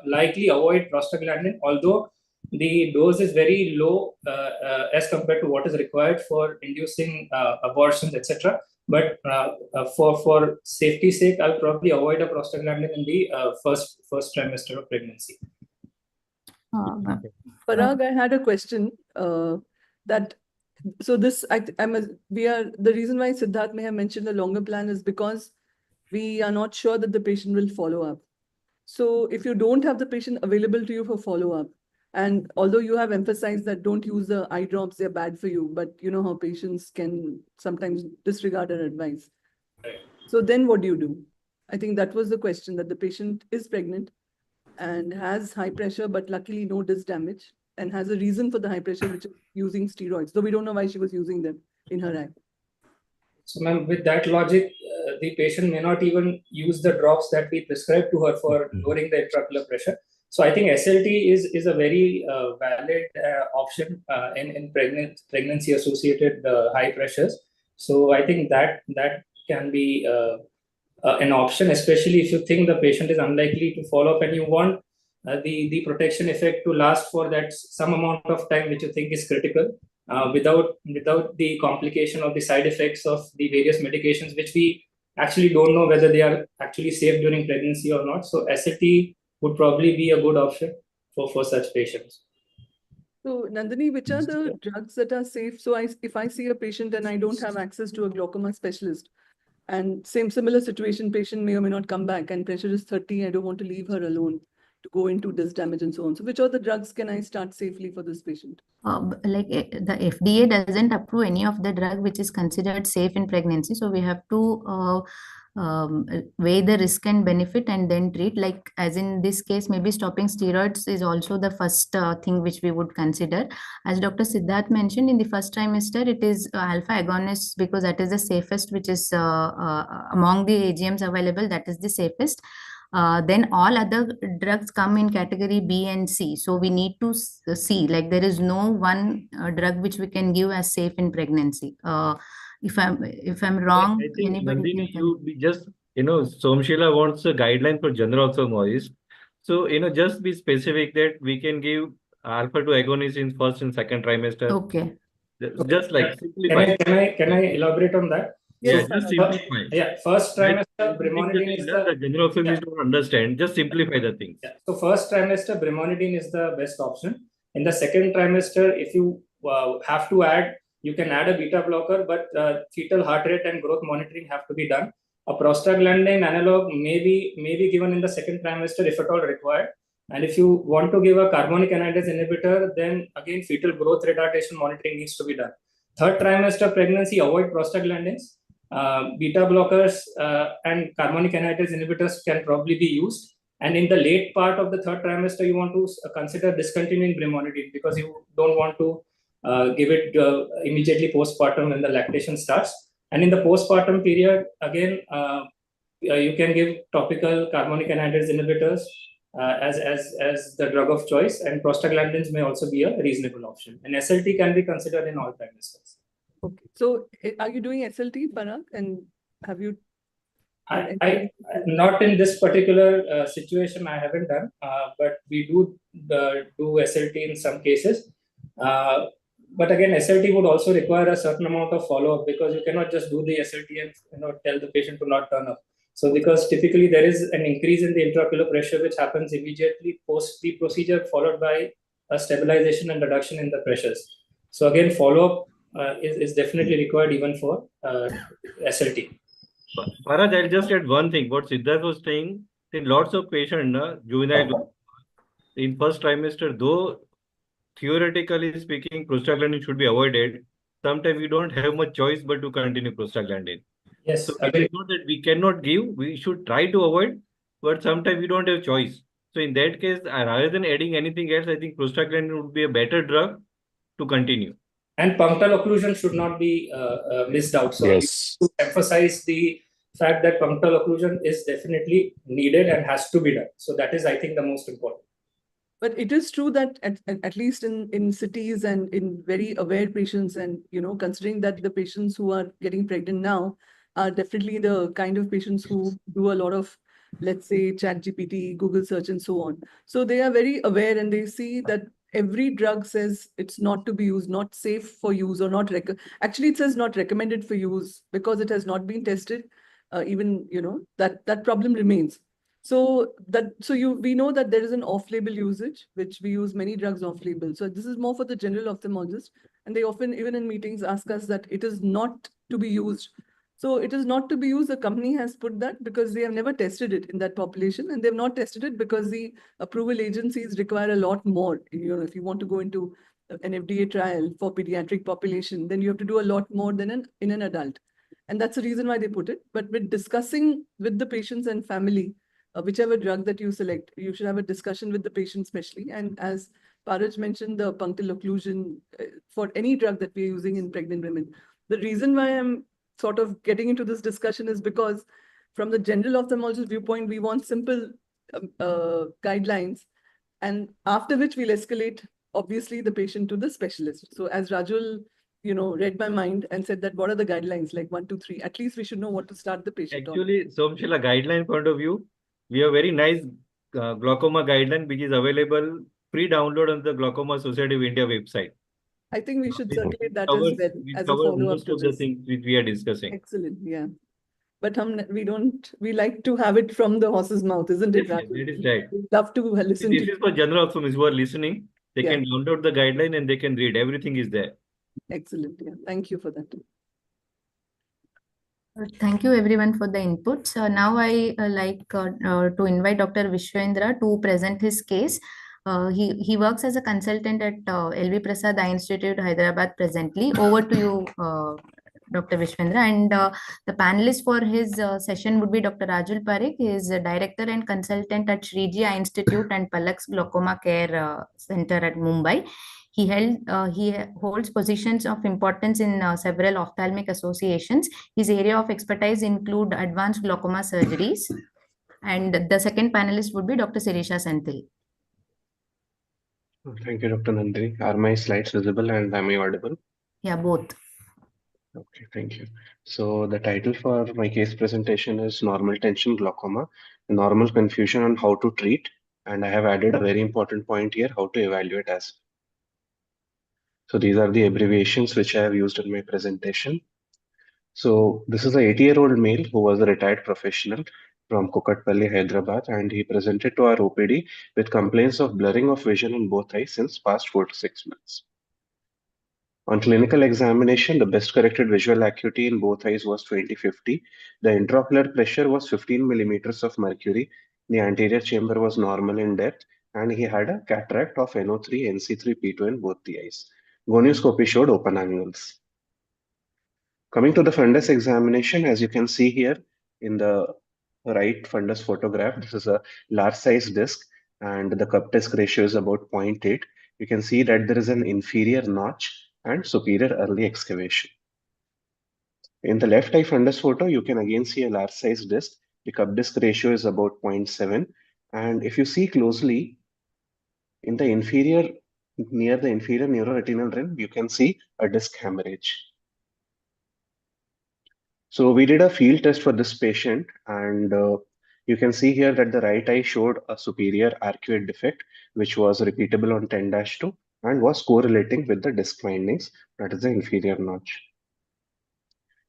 likely avoid prostaglandin, although the dose is very low as compared to what is required for inducing abortions, etc. But for safety's sake, I'll probably avoid a prostaglandin in the first trimester of pregnancy. Parag, I had a question so this, the reason why Siddharth may have mentioned a longer plan is because we are not sure that the patient will follow up. So if you don't have the patient available to you for follow-up, and although you have emphasized that don't use the eye drops, they're bad for you, but you know how patients can sometimes disregard our advice. So then what do you do? I think that was the question, that the patient is pregnant and has high pressure, but luckily no disc damage. and has a reason for the high pressure, which is using steroids, though we don't know why she was using them in her eye. So, ma'am, with that logic, the patient may not even use the drops that we prescribe to her for lowering the intraocular pressure. So, I think SLT is a very valid option in pregnancy-associated high pressures. So, I think that can be an option, especially if you think the patient is unlikely to follow up and you want the protection effect to last for that some amount of time, which you think is critical. Without the complication or the side effects of the various medications, which we actually don't know whether they are actually safe during pregnancy or not. So SLT would probably be a good option for such patients. So Nandini, which are the drugs that are safe? So if I see a patient and I don't have access to a glaucoma specialist, and similar situation, patient may or may not come back and pressure is 30, I don't want to leave her alone to go into disc damage and so on. So which are the drugs can I start safely for this patient? The FDA doesn't approve any of the drug which is considered safe in pregnancy. So we have to weigh the risk and benefit and then treat. Like as in this case, maybe stopping steroids is also the first thing which we would consider. As Dr. Siddharth mentioned, in the first trimester, it is alpha agonists because that is the safest, which is among the AGMs available, that is the safest. Then all other drugs come in category B and C. So we need to see, like there is no one drug which we can give as safe in pregnancy. If I'm wrong, I think anybody Nandini, we just, Somshila wants a guideline for general ophthalmologist. So, just be specific that we can give alpha to agonist in first and second trimester. Okay. Just like simplify. Can I elaborate on that? Yeah, just simplify. Yeah, first trimester, brimonidine is the general ophthalmologist don't understand. Just simplify the things. Yeah. So first trimester, brimonidine is the best option. In the second trimester, if you have to add, you can add a beta blocker, but fetal heart rate and growth monitoring have to be done. A prostaglandin analog may be given in the second trimester if at all required. And if you want to give a carbonic anhydrase inhibitor, then again fetal growth retardation monitoring needs to be done. Third trimester pregnancy, avoid prostaglandins. Beta blockers and carbonic anhydrase inhibitors can probably be used. And in the late part of the third trimester, you want to consider discontinuing brimonidine because you don't want to give it immediately postpartum when the lactation starts. And in the postpartum period, again, you can give topical carbonic anhydrase inhibitors as the drug of choice, and prostaglandins may also be a reasonable option. And SLT can be considered in all trimesters. Okay. So are you doing SLT, Parag? And have you? I not in this particular situation, I haven't done, but we do SLT in some cases. But again, SLT would also require a certain amount of follow-up because you cannot just do the SLT and tell the patient to not turn up. So because typically there is an increase in the intraocular pressure which happens immediately post the procedure, followed by a stabilization and reduction in the pressures. So again, follow-up is definitely required even for SLT. Faraj, I'll just add one thing. What Siddharth was saying, in lots of patients, juvenile in first trimester, though theoretically speaking, prostaglandin should be avoided. Sometimes we don't have much choice but to continue prostaglandin. Yes. So it is not that we cannot give, we should try to avoid, but sometimes we don't have choice. So in that case, rather than adding anything else, I think prostaglandin would be a better drug to continue. And punctal occlusion should not be missed out. So Yes. to emphasize the fact that punctal occlusion is definitely needed and has to be done. So that is, I think, the most important. But it is true that at least in cities and in very aware patients, and considering that the patients who are getting pregnant now are definitely the kind of patients who do a lot of, let's say, ChatGPT, Google search, and so on. So they are very aware and they see that every drug says it's not to be used, not safe for use, or not actually it says not recommended for use because it has not been tested. Even that problem remains. So we know that there is an off-label usage, which we use many drugs off-label. So this is more for the general ophthalmologist, and they often, even in meetings, ask us that it is not to be used. So it is not to be used. The company has put that because they have never tested it in that population, and they've not tested it because the approval agencies require a lot more. If you want to go into an FDA trial for pediatric population, then you have to do a lot more than in an adult. And that's the reason why they put it. But with discussing with the patients and family, whichever drug that you select, you should have a discussion with the patient especially. And as Paraj mentioned the punctal occlusion for any drug that we're using in pregnant women. The reason why I'm sort of getting into this discussion is because from the general ophthalmologist viewpoint, we want simple guidelines, and after which we'll escalate, obviously, the patient to the specialist. So as Rajul, read my mind and said that what are the guidelines, like 1, 2, 3, at least we should know what to start the patient on. Actually, Somshila, guideline point of view, we have very nice glaucoma guideline which is available pre-download on the Glaucoma Society of India website. I think we should circulate that Covers, as well we as a cover follow-up most to of the this. things which we are discussing. Excellent, yeah. But we like to have it from the horse's mouth, isn't it, Yes, Raju? that is right. We love to listen This to is for general ophthalmists who are listening. They Yeah. can download the guideline and they can read. Everything is there. Excellent, yeah. Thank you for that. Thank you everyone for the inputs. Now I like to invite Dr. Vishwendra to present his case. He works as a consultant at LV Prasad Eye Institute, Hyderabad presently. Over to you, Dr. Vishwendra. And the panelist for his session would be Dr. Rajul Parikh. He is a director and consultant at Shriji Eye Institute and Palak's Glaucoma Care Center at Mumbai. He holds positions of importance in several ophthalmic associations. His area of expertise include advanced glaucoma surgeries. And the second panelist would be Dr. Sirisha Senthil. Thank you, Dr. Nandini. Are my slides visible and am I audible? Yeah, both. Okay, thank you. So the title for my case presentation is Normal Tension Glaucoma, Normal Confusion on How to Treat, and I have added a very important point here, how to evaluate as. So these are the abbreviations which I have used in my presentation. So this is a 80-year-old male who was a retired professional from Kukatpalli, Hyderabad, and he presented to our OPD with complaints of blurring of vision in both eyes since past 4 to 6 months. On clinical examination, the best corrected visual acuity in both eyes was 20/50. The intraocular pressure was 15 millimeters of mercury. The anterior chamber was normal in depth, and he had a cataract of NO3, NC3, P2 in both the eyes. Gonioscopy showed open angles. Coming to the fundus examination, as you can see here in the right fundus photograph, this is a large size disc, and the cup disc ratio is about 0.8. You can see that there is an inferior notch and superior early excavation. In the left eye fundus photo, you can again see a large size disc. The cup disc ratio is about 0.7. And if you see closely, in the inferior, near the inferior neuroretinal rim, you can see a disc hemorrhage. So we did a field test for this patient, and you can see here that the right eye showed a superior arcuate defect, which was repeatable on 10-2 and was correlating with the disc findings, that is the inferior notch.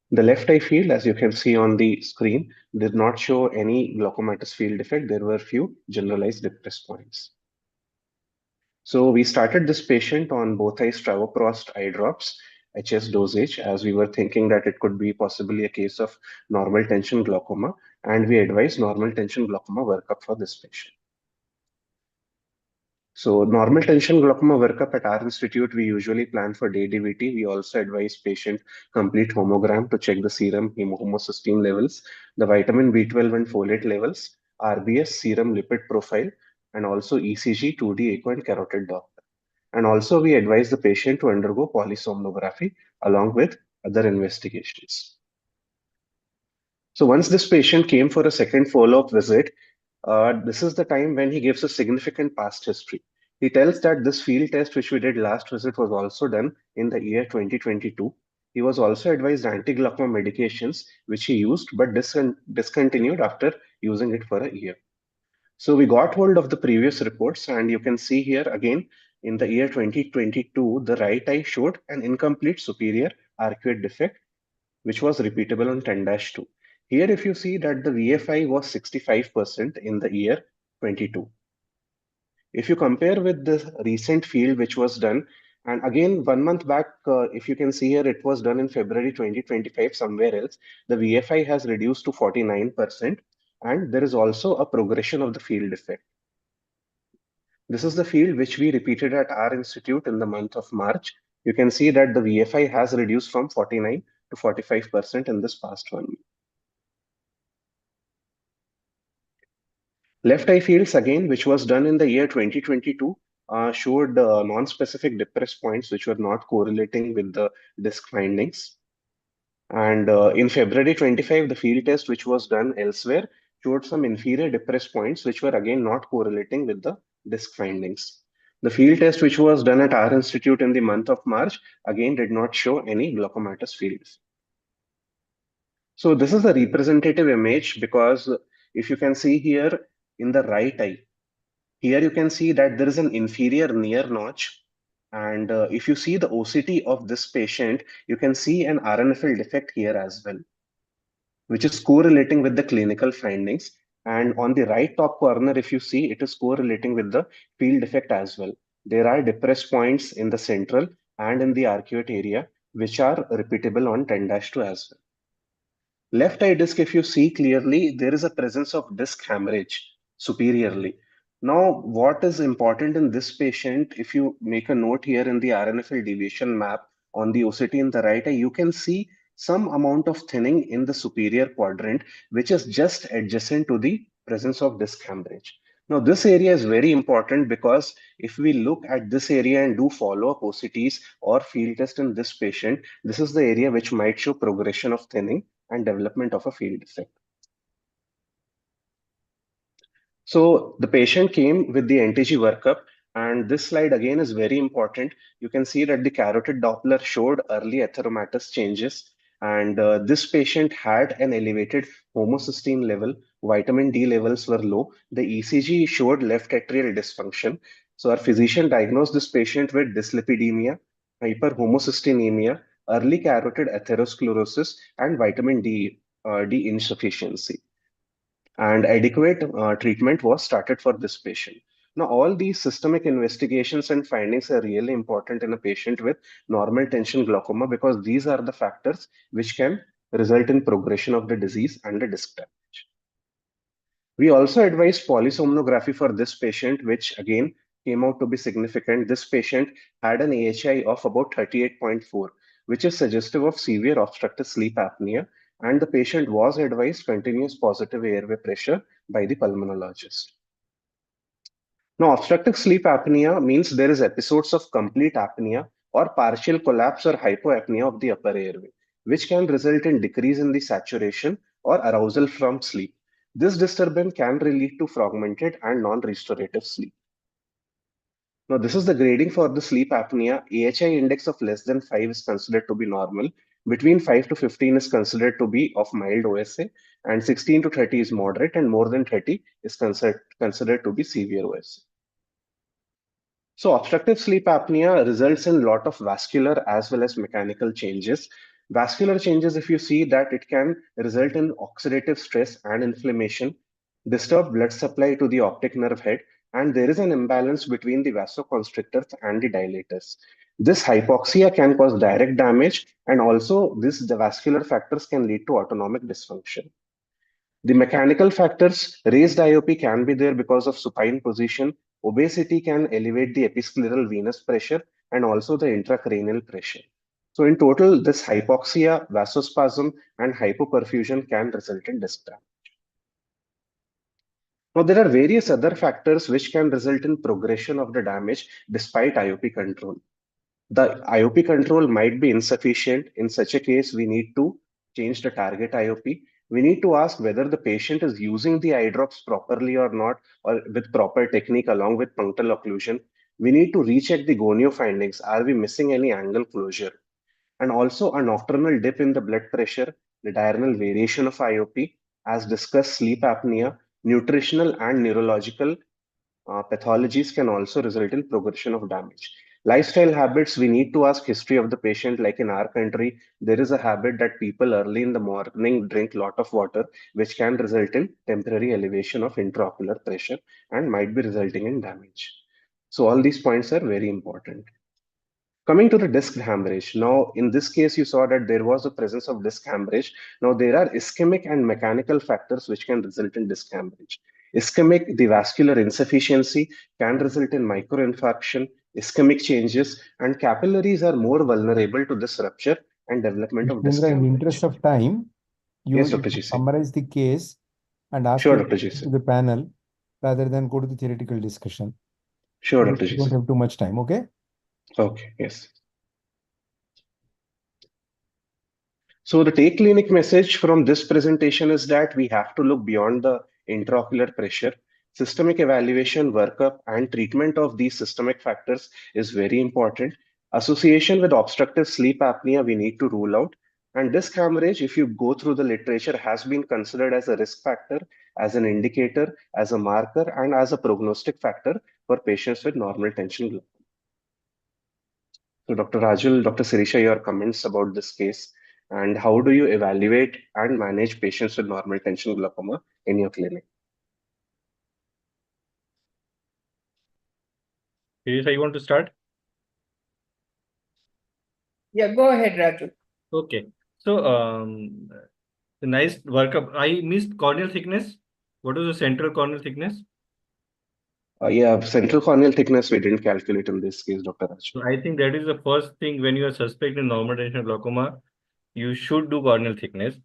The left eye field, as you can see on the screen, did not show any glaucomatous field defect. There were few generalized depress points. So we started this patient on both eyes travoprost eye drops, HS dosage, as we were thinking that it could be possibly a case of normal tension glaucoma, and we advised normal tension glaucoma workup for this patient. So normal tension glaucoma workup at our institute, we usually plan for day DVT. We also advise patient complete homogram to check the serum homocysteine levels, the vitamin B12 and folate levels, RBS, serum lipid profile, and also ECG, 2D echo, and carotid Doppler. And also we advise the patient to undergo polysomnography along with other investigations. So once this patient came for a second follow-up visit, this is the time when he gives a significant past history. He tells that this field test which we did last visit was also done in the year 2022. He was also advised anti-glaucoma medications which he used but discontinued after using it for a year. So we got hold of the previous reports, and you can see here again in the year 2022, the right eye showed an incomplete superior arcuate defect, which was repeatable on 10-2. Here, if you see that the VFI was 65% in the year 22. If you compare with the recent field which was done, and again, 1 month back, if you can see here, it was done in February 2025 somewhere else, the VFI has reduced to 49%, and there is also a progression of the field effect. This is the field which we repeated at our institute in the month of March. You can see that the VFI has reduced from 49 to 45% in this past 1 year. Left eye fields again, which was done in the year 2022, showed non-specific depressed points which were not correlating with the disc findings. And in February 25, the field test which was done elsewhere showed some inferior depressed points which were again not correlating with the disc findings. The field test which was done at our institute in the month of March again did not show any glaucomatous fields. So this is a representative image because if you can see here in the right eye, here you can see that there is an inferior near notch. And if you see the OCT of this patient, you can see an RNFL defect here as well, which is correlating with the clinical findings. And on the right top corner, if you see, it is correlating with the field defect as well. There are depressed points in the central and in the arcuate area, which are repeatable on 10-2 as well. Left eye disc, if you see clearly, there is a presence of disc hemorrhage superiorly. Now, what is important in this patient, if you make a note here in the RNFL deviation map on the OCT in the right eye, you can see some amount of thinning in the superior quadrant, which is just adjacent to the presence of disc hemorrhage. Now, this area is very important because if we look at this area and do follow-up OCTs or field test in this patient, this is the area which might show progression of thinning and development of a field defect. So the patient came with the NTG workup, and this slide again is very important. You can see that the carotid Doppler showed early atheromatous changes, and this patient had an elevated homocysteine level. Vitamin D levels were low. The ECG showed left atrial dysfunction. So our physician diagnosed this patient with dyslipidemia, hyperhomocysteinemia, early carotid atherosclerosis, and vitamin D insufficiency, and adequate treatment was started for this patient. Now, all these systemic investigations and findings are really important in a patient with normal tension glaucoma because these are the factors which can result in progression of the disease and the disc damage. We also advised polysomnography for this patient, which again came out to be significant. This patient had an AHI of about 38.4, which is suggestive of severe obstructive sleep apnea, and the patient was advised continuous positive airway pressure by the pulmonologist. Now, obstructive sleep apnea means there is episodes of complete apnea or partial collapse or hypoapnea of the upper airway, which can result in decrease in the saturation or arousal from sleep. This disturbance can lead to fragmented and non-restorative sleep. Now, this is the grading for the sleep apnea. AHI index of less than 5 is considered to be normal. Between 5 to 15 is considered to be of mild OSA, and 16 to 30 is moderate, and more than 30 is considered to be severe OSA. So obstructive sleep apnea results in a lot of vascular as well as mechanical changes. Vascular changes, if you see that it can result in oxidative stress and inflammation, disturb blood supply to the optic nerve head, and there is an imbalance between the vasoconstrictors and the dilators. This hypoxia can cause direct damage, and also the vascular factors can lead to autonomic dysfunction. The mechanical factors, raised IOP can be there because of supine position. Obesity can elevate the episcleral venous pressure and also the intracranial pressure. So in total, this hypoxia, vasospasm, and hypoperfusion can result in disc damage. Now, there are various other factors which can result in progression of the damage despite IOP control. The IOP control might be insufficient. In such a case, we need to change the target IOP. We need to ask whether the patient is using the eye drops properly or not, or with proper technique along with punctal occlusion. We need to recheck the gonio findings. Are we missing any angle closure? And also a nocturnal dip in the blood pressure, the diurnal variation of IOP, as discussed, sleep apnea, nutritional and neurological pathologies can also result in progression of damage. Lifestyle habits, we need to ask history of the patient. Like in our country, there is a habit that people early in the morning drink a lot of water, which can result in temporary elevation of intraocular pressure and might be resulting in damage. So all these points are very important. Coming to the disc hemorrhage. Now, in this case, you saw that there was a presence of disc hemorrhage. Now, there are ischemic and mechanical factors which can result in disc hemorrhage. Ischemic, the vascular insufficiency can result in microinfarction, ischemic changes, and capillaries are more vulnerable to this rupture and development of disc Vishwendra, in the hemorrhage. interest of time, you Yes, Dr. GC. summarize the case and ask Sure, your Dr. question GC. to the panel rather than go to the theoretical discussion. Sure, So Dr. we don't Jason. have too much time, okay? Okay, yes. So the take clinic message from this presentation is that we have to look beyond the intraocular pressure. Systemic evaluation, workup, and treatment of these systemic factors is very important. Association with obstructive sleep apnea, we need to rule out. And disc hemorrhage, if you go through the literature, has been considered as a risk factor, as an indicator, as a marker, and as a prognostic factor for patients with normal tension glaucoma. So Dr. Rajul, Dr. Sirisha, your comments about this case and how do you evaluate and manage patients with normal tension glaucoma in your clinic? Teresa, you want to start? Yeah, go ahead, Raju. Okay. So, the nice workup. I missed corneal thickness. What was the central corneal thickness? Yeah, central corneal thickness we didn't calculate in this case, Dr. So Rajul. I think that is the first thing when you are suspecting normal tension glaucoma, you should do corneal thickness,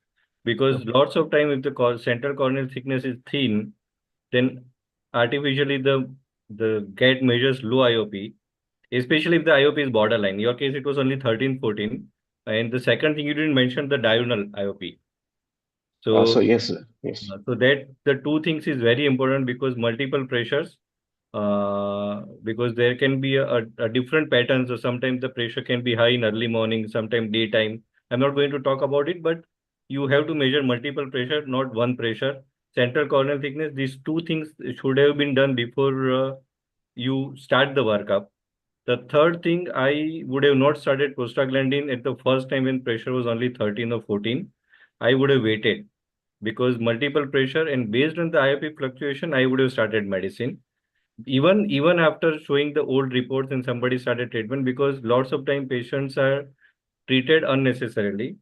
because lots of time if the central corneal thickness is thin, then artificially the GAT measures low IOP, especially if the IOP is borderline. In your case, it was only 13, 14. And the second thing, you didn't mention the diurnal IOP. So So, yes, sir. Yes. so that the two things is very important, because multiple pressures, because there can be a different pattern. So sometimes the pressure can be high in early morning, sometimes daytime. I'm not going to talk about it, but you have to measure multiple pressure, not one pressure. Central corneal thickness, these two things should have been done before you start the workup. The third thing, I would have not started prostaglandin at the first time when pressure was only 13 or 14. I would have waited, because multiple pressure, and based on the IOP fluctuation, I would have started medicine. Even after showing the old reports and somebody started treatment, because lots of time patients are treated unnecessarily.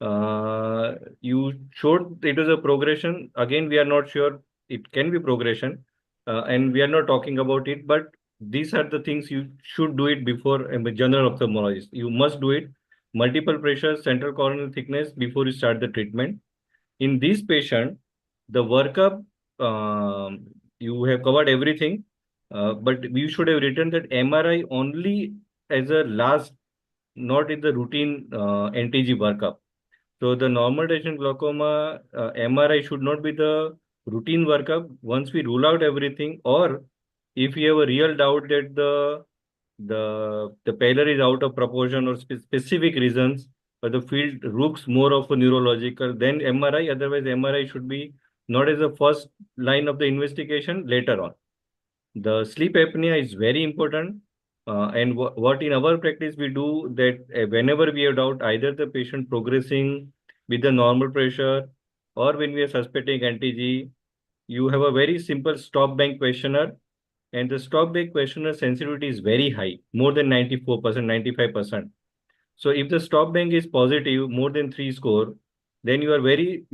You showed it was a progression. Again, we are not sure it can be progression, and we are not talking about it. But these are the things you should do it before a general ophthalmologist. You must do it. Multiple pressures, central corneal thickness before you start the treatment. In this patient, the workup, you have covered everything, but we should have written that MRI only as a last, not in the routine NTG workup. So the normal tension glaucoma MRI should not be the routine workup. Once we rule out everything, or if you have a real doubt that the pallor is out of proportion or specific reasons, but the field looks more of a neurological, then MRI. Otherwise, MRI should be not as the first line of the investigation, later on. The sleep apnea is very important. And what in our practice we do that whenever we have doubt, either the patient progressing with the normal pressure, or when we are suspecting NTG, you have a very simple stop bank questionnaire. And the stop bank questionnaire sensitivity is very high, more than 94%, 95%. So if the stop bank is positive, more than 3 score, then you are very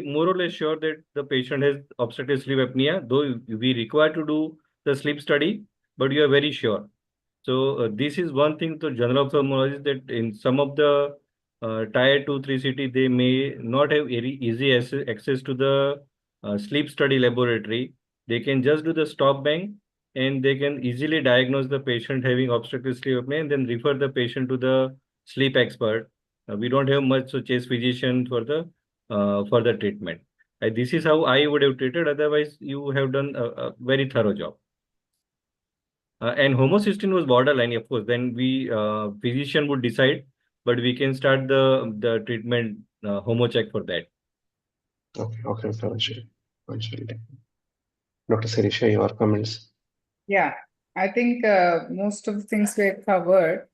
more or less sure that the patient has obstructive sleep apnea, though we require to do the sleep study, but you are very sure. So this is one thing to general ophthalmologist, that in some of the tier 2, 3 city, they may not have very easy access to the sleep study laboratory. They can just do the stop bank, and they can easily diagnose the patient having obstructive sleep apnea and then refer the patient to the sleep expert. We don't have much to chase physician for the treatment. This is how I would have treated. Otherwise, you have done a very thorough job. And homocysteine was borderline, of course. Then we physician would decide, but we can start the treatment homo check for that. Okay, Dr. Rajul. Dr. Sirisha, your comments. Yeah, I think most of the things were covered.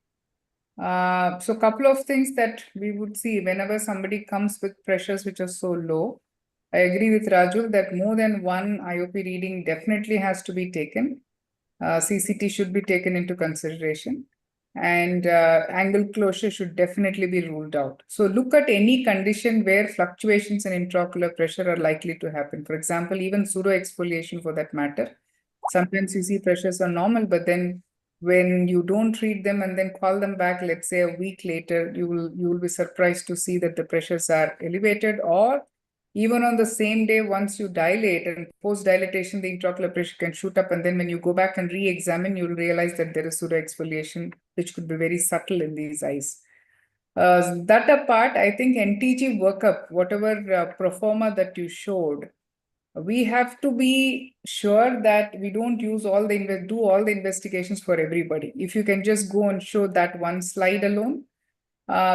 So a couple of things that we would see whenever somebody comes with pressures which are so low. I agree with Raju that more than one IOP reading definitely has to be taken. CCT should be taken into consideration, and angle closure should definitely be ruled out. So look at any condition where fluctuations in intraocular pressure are likely to happen. For example, even pseudoexfoliation for that matter. Sometimes you see pressures are normal, but then when you don't treat them and then call them back, let's say a week later, you will be surprised to see that the pressures are elevated, or even on the same day, once you dilate and post-dilatation, the intraocular pressure can shoot up. And then when you go back and re-examine, you'll realize that there is pseudoexfoliation, which could be very subtle in these eyes. That apart, I think NTG workup, whatever pro forma that you showed, we have to be sure that we don't use do all the investigations for everybody. If you can just go and show that one slide alone,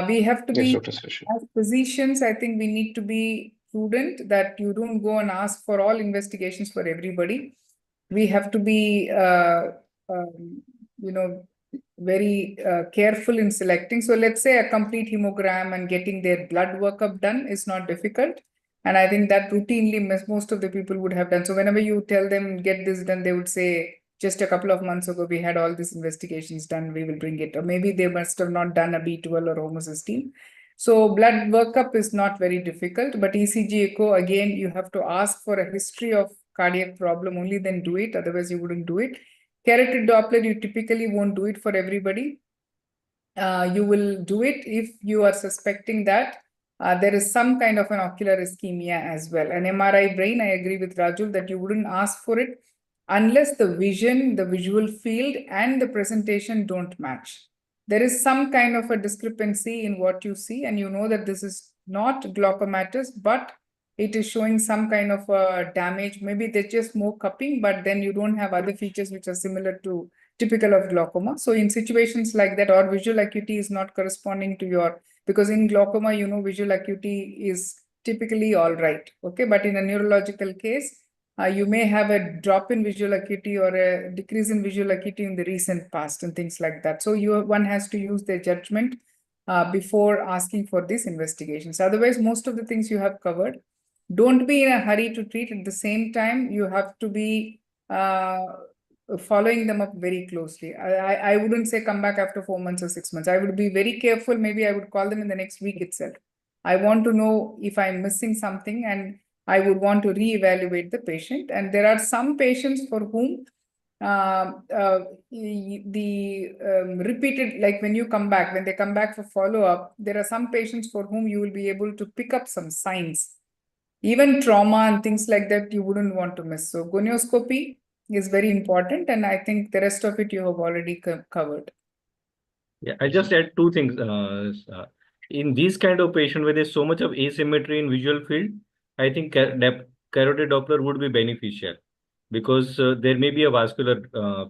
we have to Yes, be, Dr. Suresh. as physicians, I think we need to be prudent that you don't go and ask for all investigations for everybody. We have to be, very careful in selecting. So let's say a complete hemogram and getting their blood workup done is not difficult. And I think that routinely most of the people would have done. So whenever you tell them get this done, they would say, just a couple of months ago, we had all these investigations done, we will bring it. Or maybe they must have not done a B12 or homocysteine. So blood workup is not very difficult, but ECG echo, again, you have to ask for a history of cardiac problem, only then do it, otherwise you wouldn't do it. Carotid Doppler, you typically won't do it for everybody. You will do it if you are suspecting that there is some kind of an ocular ischemia as well. An MRI brain, I agree with Rajul that you wouldn't ask for it unless the vision, the visual field, and the presentation don't match. There is some kind of a discrepancy in what you see, and you know that this is not glaucomatous, but it is showing some kind of damage. Maybe there's just more cupping, but then you don't have other features which are similar to typical of glaucoma. So in situations like that, or visual acuity is not corresponding to your, because in glaucoma, visual acuity is typically all right. Okay, but in a neurological case, you may have a drop in visual acuity or a decrease in visual acuity in the recent past and things like that. So one has to use their judgment before asking for these investigations. Otherwise, most of the things you have covered. Don't be in a hurry to treat. At the same time, you have to be following them up very closely. I wouldn't say come back after 4 months or 6 months. I would be very careful. Maybe I would call them in the next week itself. I want to know if I'm missing something, and I would want to reevaluate the patient. And there are some patients for whom repeated, like when they come back for follow-up, there are some patients for whom you will be able to pick up some signs. Even trauma and things like that, you wouldn't want to miss. So gonioscopy is very important, and I think the rest of it you have already covered. Yeah, I just add two things. In these kind of patient where there's so much of asymmetry in visual field, I think carotid Doppler would be beneficial because there may be a vascular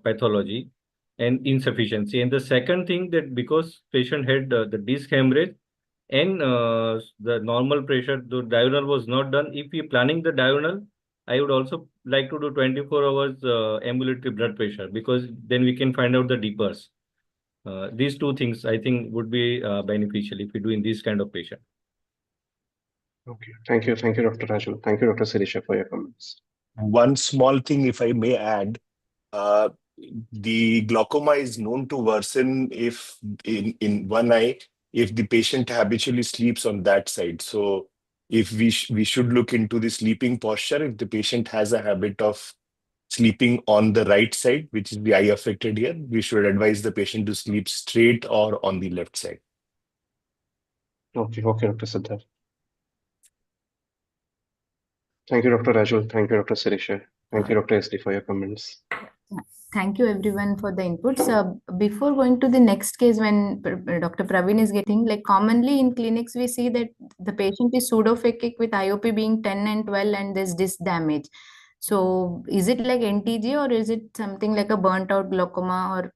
pathology and insufficiency. And the second thing that because patient had the disc hemorrhage and the normal pressure, the diurnal was not done. If we planning the diurnal, I would also like to do 24 hours ambulatory blood pressure because then we can find out the deepers. These two things I think would be beneficial if we do in this kind of patient. Okay. Thank you, Dr. Raju. Thank you, Dr. Sirisha, for your comments. One small thing, if I may add, the glaucoma is known to worsen if in one eye, if the patient habitually sleeps on that side. So if we should look into the sleeping posture, if the patient has a habit of sleeping on the right side, which is the eye affected here, we should advise the patient to sleep straight or on the left side. Okay, Dr. Siddharth. Thank you, Dr. Raju. Thank you, Dr. Sirisha. Thank you, Dr. SD, for your comments. Thank you everyone for the inputs. Before going to the next case, when Dr. Praveen is getting, like commonly in clinics, we see that the patient is pseudophakic with IOP being 10 and 12 and there's disc damage. So is it like NTG or is it something like a burnt out glaucoma or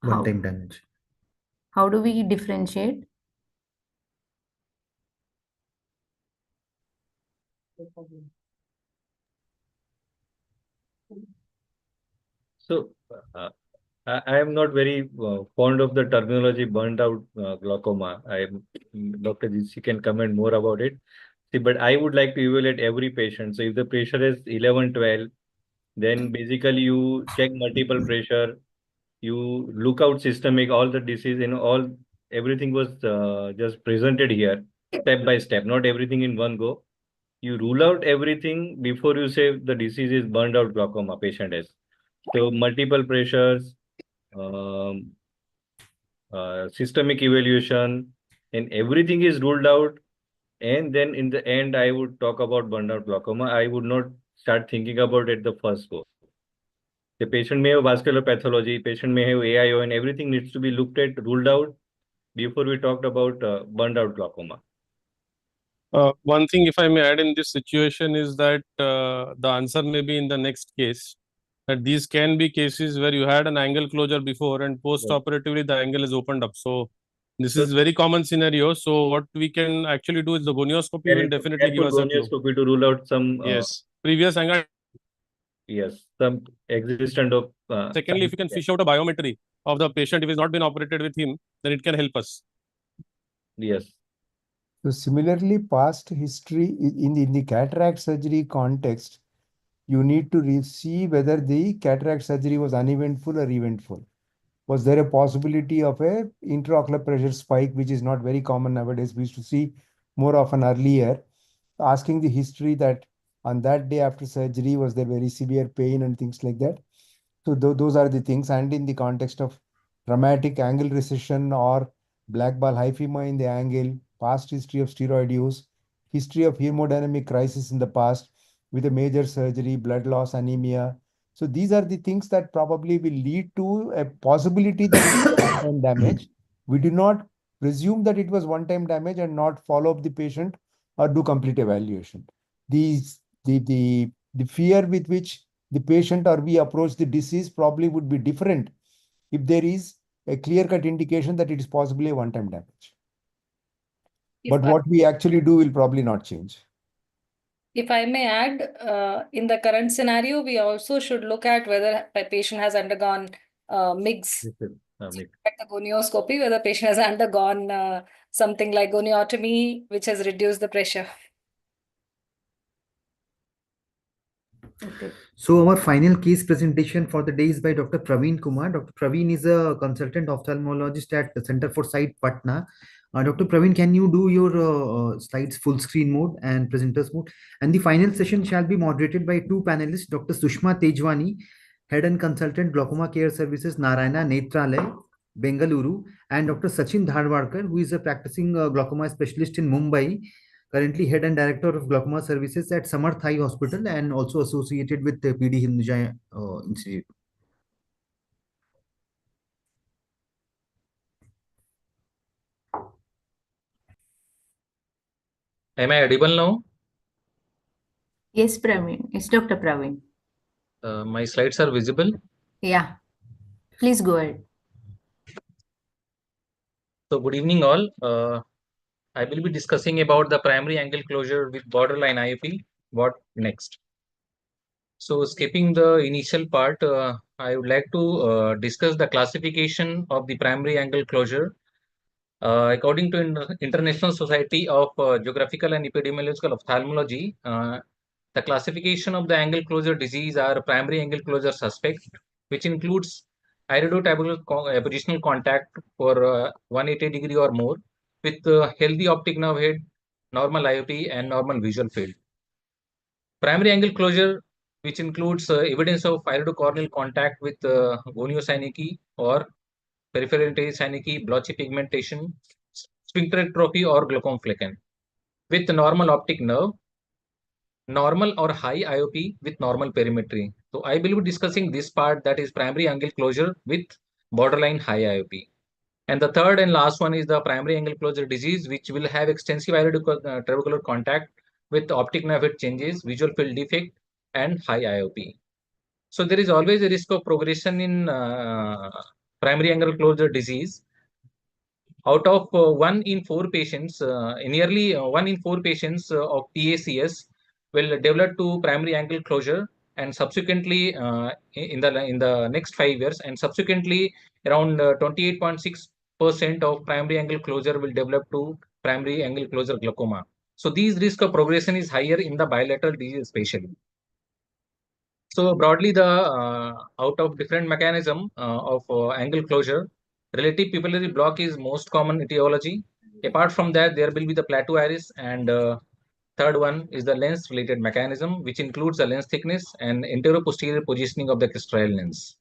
One-time damage. How do we differentiate? So I am not very fond of the terminology burnt out glaucoma. Dr. G can comment more about it. See, but I would like to evaluate every patient. So if the pressure is 11, 12, then basically you check multiple pressure, you look out systemic, all the disease, everything was just presented here step by step, not everything in one go. You rule out everything before you say the disease is burned out glaucoma patient is. So multiple pressures, systemic evaluation, and everything is ruled out. And then in the end, I would talk about burned out glaucoma. I would not start thinking about it the first go. The patient may have vascular pathology, patient may have AIO, and everything needs to be looked at, ruled out before we talked about burned out glaucoma. One thing, if I may add in this situation, is that the answer may be in the next case. That these can be cases where you had an angle closure before and post-operatively the angle is opened up. So this is very common scenario. So what we can actually do is the gonioscopy will definitely give us a clue. Gonioscopy to rule out some yes previous angle. Yes, some existent of. Secondly, if you can fish out a biometry of the patient, if it's not been operated with him, then it can help us. Yes. So similarly, past history in the cataract surgery context, you need to see whether the cataract surgery was uneventful or eventful. Was there a possibility of a intraocular pressure spike, which is not very common nowadays? We used to see more often earlier. Asking the history that on that day after surgery, was there very severe pain and things like that? So those are the things. And in the context of dramatic angle recession or black ball hyphema in the angle, past history of steroid use, history of hemodynamic crisis in the past with a major surgery, blood loss, anemia. So these are the things that probably will lead to a possibility that it was one-time damage. We do not presume that it was one-time damage and not follow up the patient or do complete evaluation. The fear with which the patient or we approach the disease probably would be different if there is a clear-cut indication that it is possibly a one-time damage. But what we actually do will probably not change. If I may add, in the current scenario, we also should look at whether a patient has undergone MIGS, at the gonioscopy, whether the patient has undergone something like goniotomy, which has reduced the pressure. Okay. So our final case presentation for the day is by Dr. Praveen Kumar. Dr. Praveen is a consultant ophthalmologist at the Center for Sight, Patna. Dr. Praveen, can you do your slides full screen mode and presenters mode? And the final session shall be moderated by two panelists, Dr. Sushma Tejwani, Head and Consultant Glaucoma Care Services, Narayana Netralaya, Bengaluru, and Dr. Sachin Dharwarkar, who is a practicing glaucoma specialist in Mumbai, currently Head and Director of Glaucoma Services at Samarth Eye Hospital and also associated with the PD Hinduja Institute. Am I audible now? Yes, Praveen. It's Dr. Praveen. My slides are visible? Yeah. Please go ahead. So good evening all. I will be discussing about the primary angle closure with borderline IOP. What next? So skipping the initial part, I would like to discuss the classification of the primary angle closure. According to International Society of Geographical and Epidemiological Ophthalmology, the classification of the angle closure disease are primary angle closure suspect, which includes iridotabular positional contact for 180 degree or more with healthy optic nerve head, normal IOP, and normal visual field. Primary angle closure, which includes evidence of iridocorneal contact with goniosynechiae or peripheral synechiae, blotchy pigmentation, sphincterectrophy, or glaucoma flecken with normal optic nerve, normal or high IOP with normal perimetry. So I will be discussing this part, that is primary angle closure with borderline high IOP. And the third and last one is the primary angle closure disease, which will have extensive trabecular contact with optic nerve head changes, visual field defect, and high IOP. So there is always a risk of progression in primary angle closure disease. Out of 1 in 4 patients, nearly 1 in 4 patients of PACS will develop to primary angle closure, and subsequently in the next 5 years, and subsequently around 28.6% of primary angle closure will develop to primary angle closure glaucoma. So these risk of progression is higher in the bilateral disease especially. So broadly, the out of different mechanism of angle closure, relative pupillary block is most common etiology. Apart from that, there will be the plateau iris, and third one is the lens related mechanism, which includes the lens thickness and anterior posterior positioning of the crystalline lens.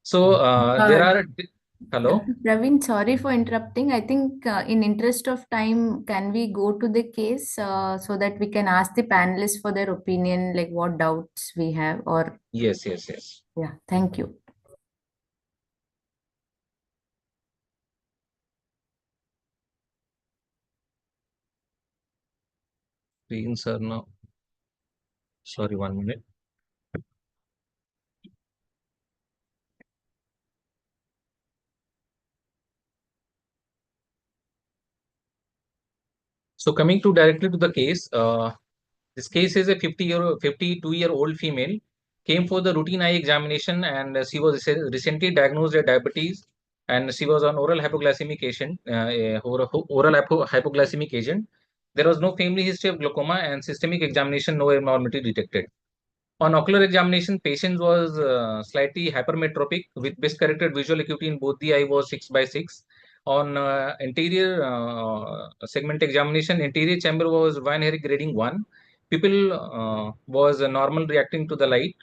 So there are Hello? Praveen, sorry for interrupting. I think in interest of time, can we go to the case so that we can ask the panelists for their opinion, like what doubts we have, or Yes, yes, yes. yeah, thank you. Screen, sir, now. Sorry, 1 minute. So coming to directly to the case, this case is a 52-year-old female came for the routine eye examination, and she was recently diagnosed with diabetes, and she was on oral hypoglycemic agent, hypoglycemic agent. There was no family history of glaucoma, and systemic examination, no abnormality detected. On ocular examination, patient was slightly hypermetropic with best corrected visual acuity in both the eye was 6/6. On anterior segment examination, anterior chamber was Van-Herrick grading 1. Pupil was normal reacting to the light,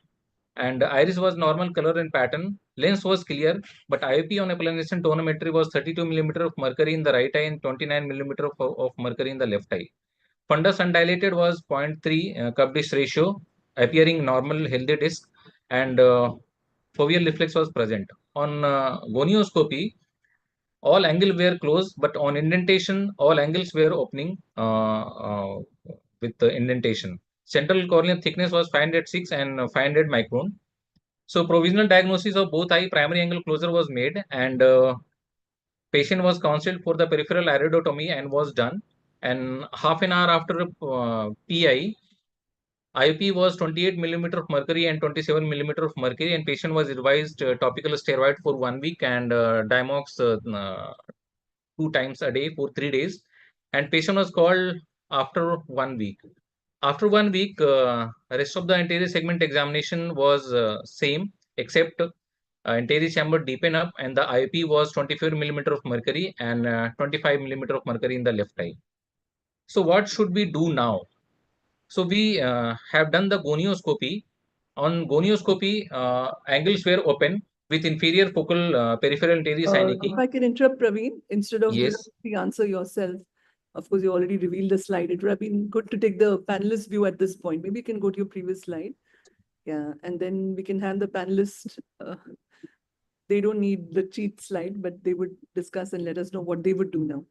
and iris was normal color and pattern. Lens was clear, but IOP on applanation tonometry was 32 millimeter of mercury in the right eye and 29 millimeter of mercury in the left eye. Fundus undilated was 0.3 cup dish ratio, appearing normal healthy disc, and foveal reflex was present. On gonioscopy, all angles were closed, but on indentation, all angles were opening with the indentation. Central corneal thickness was 506 and 500 micron. So provisional diagnosis of both eye primary angle closure was made, and patient was counseled for the peripheral iridotomy and was done. And half an hour after PI, IOP was 28 millimeter of mercury and 27 millimeter of mercury, and patient was advised topical steroid for 1 week and Dimox 2 times a day for 3 days. And patient was called after 1 week. After 1 week, rest of the anterior segment examination was same, except anterior chamber deepen up, and the IOP was 24 millimeter of mercury and 25 millimeter of mercury in the left eye. So what should we do now? So we have done the gonioscopy. On gonioscopy, angles were open with inferior focal peripheral anterior synechiae. If I can interrupt, Praveen, instead of Yes. the answer yourself, of course, you already revealed the slide. It would have been good to take the panelist view at this point. Maybe you can go to your previous slide. Yeah, and then we can have the panelists. They don't need the cheat slide, but they would discuss and let us know what they would do now.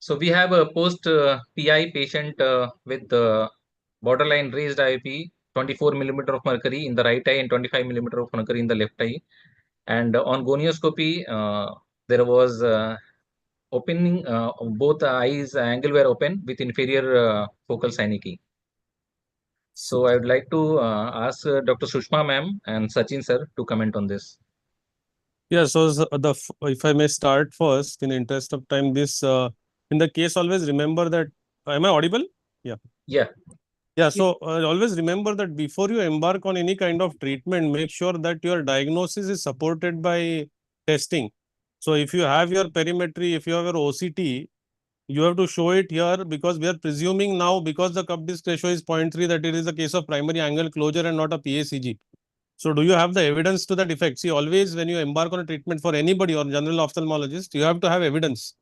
So we have a post PI patient with borderline raised IOP, 24 millimeter of mercury in the right eye and 25 millimeter of mercury in the left eye. And on gonioscopy, there was opening, both eyes angle were open with inferior focal synechiae. So I would like to ask Dr. Sushma ma'am and Sachin sir to comment on this. Yeah, so if I may start first, in the interest of time, this in the case, always remember that. Am I audible? Yeah. Yeah. Yeah. So always remember that before you embark on any kind of treatment, make sure that your diagnosis is supported by testing. So if you have your perimetry, if you have your OCT, you have to show it here, because we are presuming now, because the cup disc ratio is 0.3, that it is a case of primary angle closure and not a PACG. So do you have the evidence to that effect? See, always when you embark on a treatment for anybody or general ophthalmologist, you have to have evidence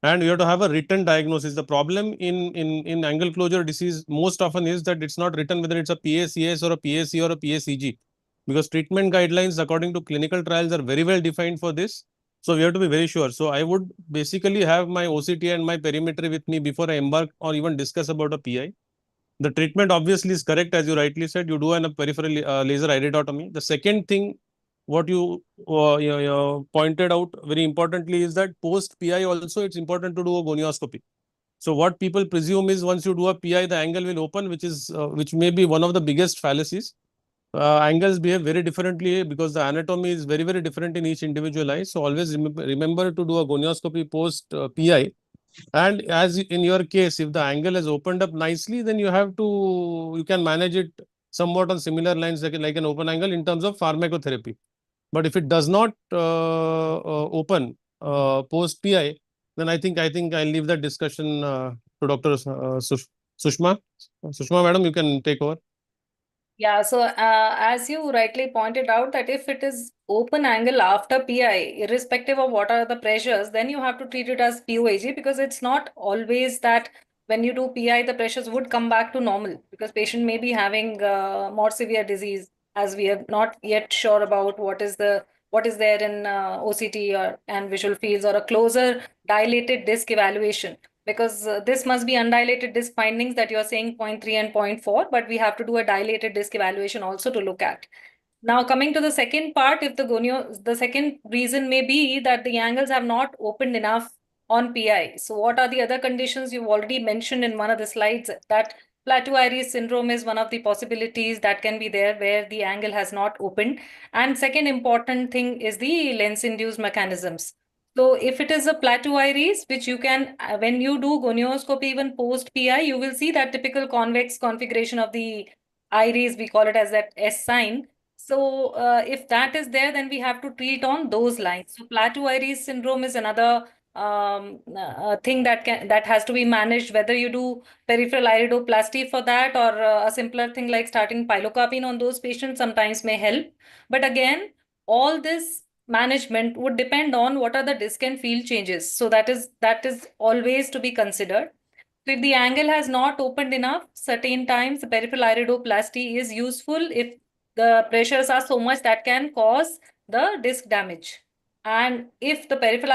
and you have to have a written diagnosis. The problem in angle closure disease most often is that it's not written whether it's a PACS or a PAC or a PACG, because treatment guidelines according to clinical trials are very well defined for this. So we have to be very sure. So I would basically have my OCT and my perimetry with me before I embark or even discuss about a PI. The treatment obviously is correct, as you rightly said. You do a peripheral laser iridotomy. The second thing, what you pointed out very importantly, is that post PI also it's important to do a gonioscopy. So what people presume is once you do a PI, the angle will open, which may be one of the biggest fallacies. Angles behave very differently because the anatomy is very, very different in each individual eye. So always remember to do a gonioscopy post PI. And as in your case, if the angle has opened up nicely, then you can manage it somewhat on similar lines like an open angle in terms of pharmacotherapy. But if it does not open post PI, then I think I'll leave that discussion to Dr. Sushma. Sushma, madam, you can take over. Yeah, so as you rightly pointed out, that if it is open angle after PI, irrespective of what are the pressures, then you have to treat it as POAG, because it's not always that when you do PI, the pressures would come back to normal, because patient may be having more severe disease, as we are not yet sure about what is there in OCT or and visual fields, or a closer dilated disc evaluation, because this must be undilated disc findings that you're saying 0.3 and 0.4, but we have to do a dilated disc evaluation also to look at. Now, coming to the second part, if the second reason may be that the angles have not opened enough on PI. So what are the other conditions? You've already mentioned in one of the slides that plateau iris syndrome is one of the possibilities that can be there where the angle has not opened. And second important thing is the lens-induced mechanisms. So if it is a plateau iris, which you can, when you do gonioscopy even post PI, you will see that typical convex configuration of the iris, we call it as that S sign. So if that is there, then we have to treat on those lines. So plateau iris syndrome is another thing that has to be managed, whether you do peripheral iridoplasty for that, or a simpler thing like starting pilocarpine on those patients sometimes may help. But again, all this management would depend on what are the disc and field changes. So that is always to be considered. So if the angle has not opened enough, certain times the peripheral iridoplasty is useful if the pressures are so much that can cause the disc damage. And if the peripheral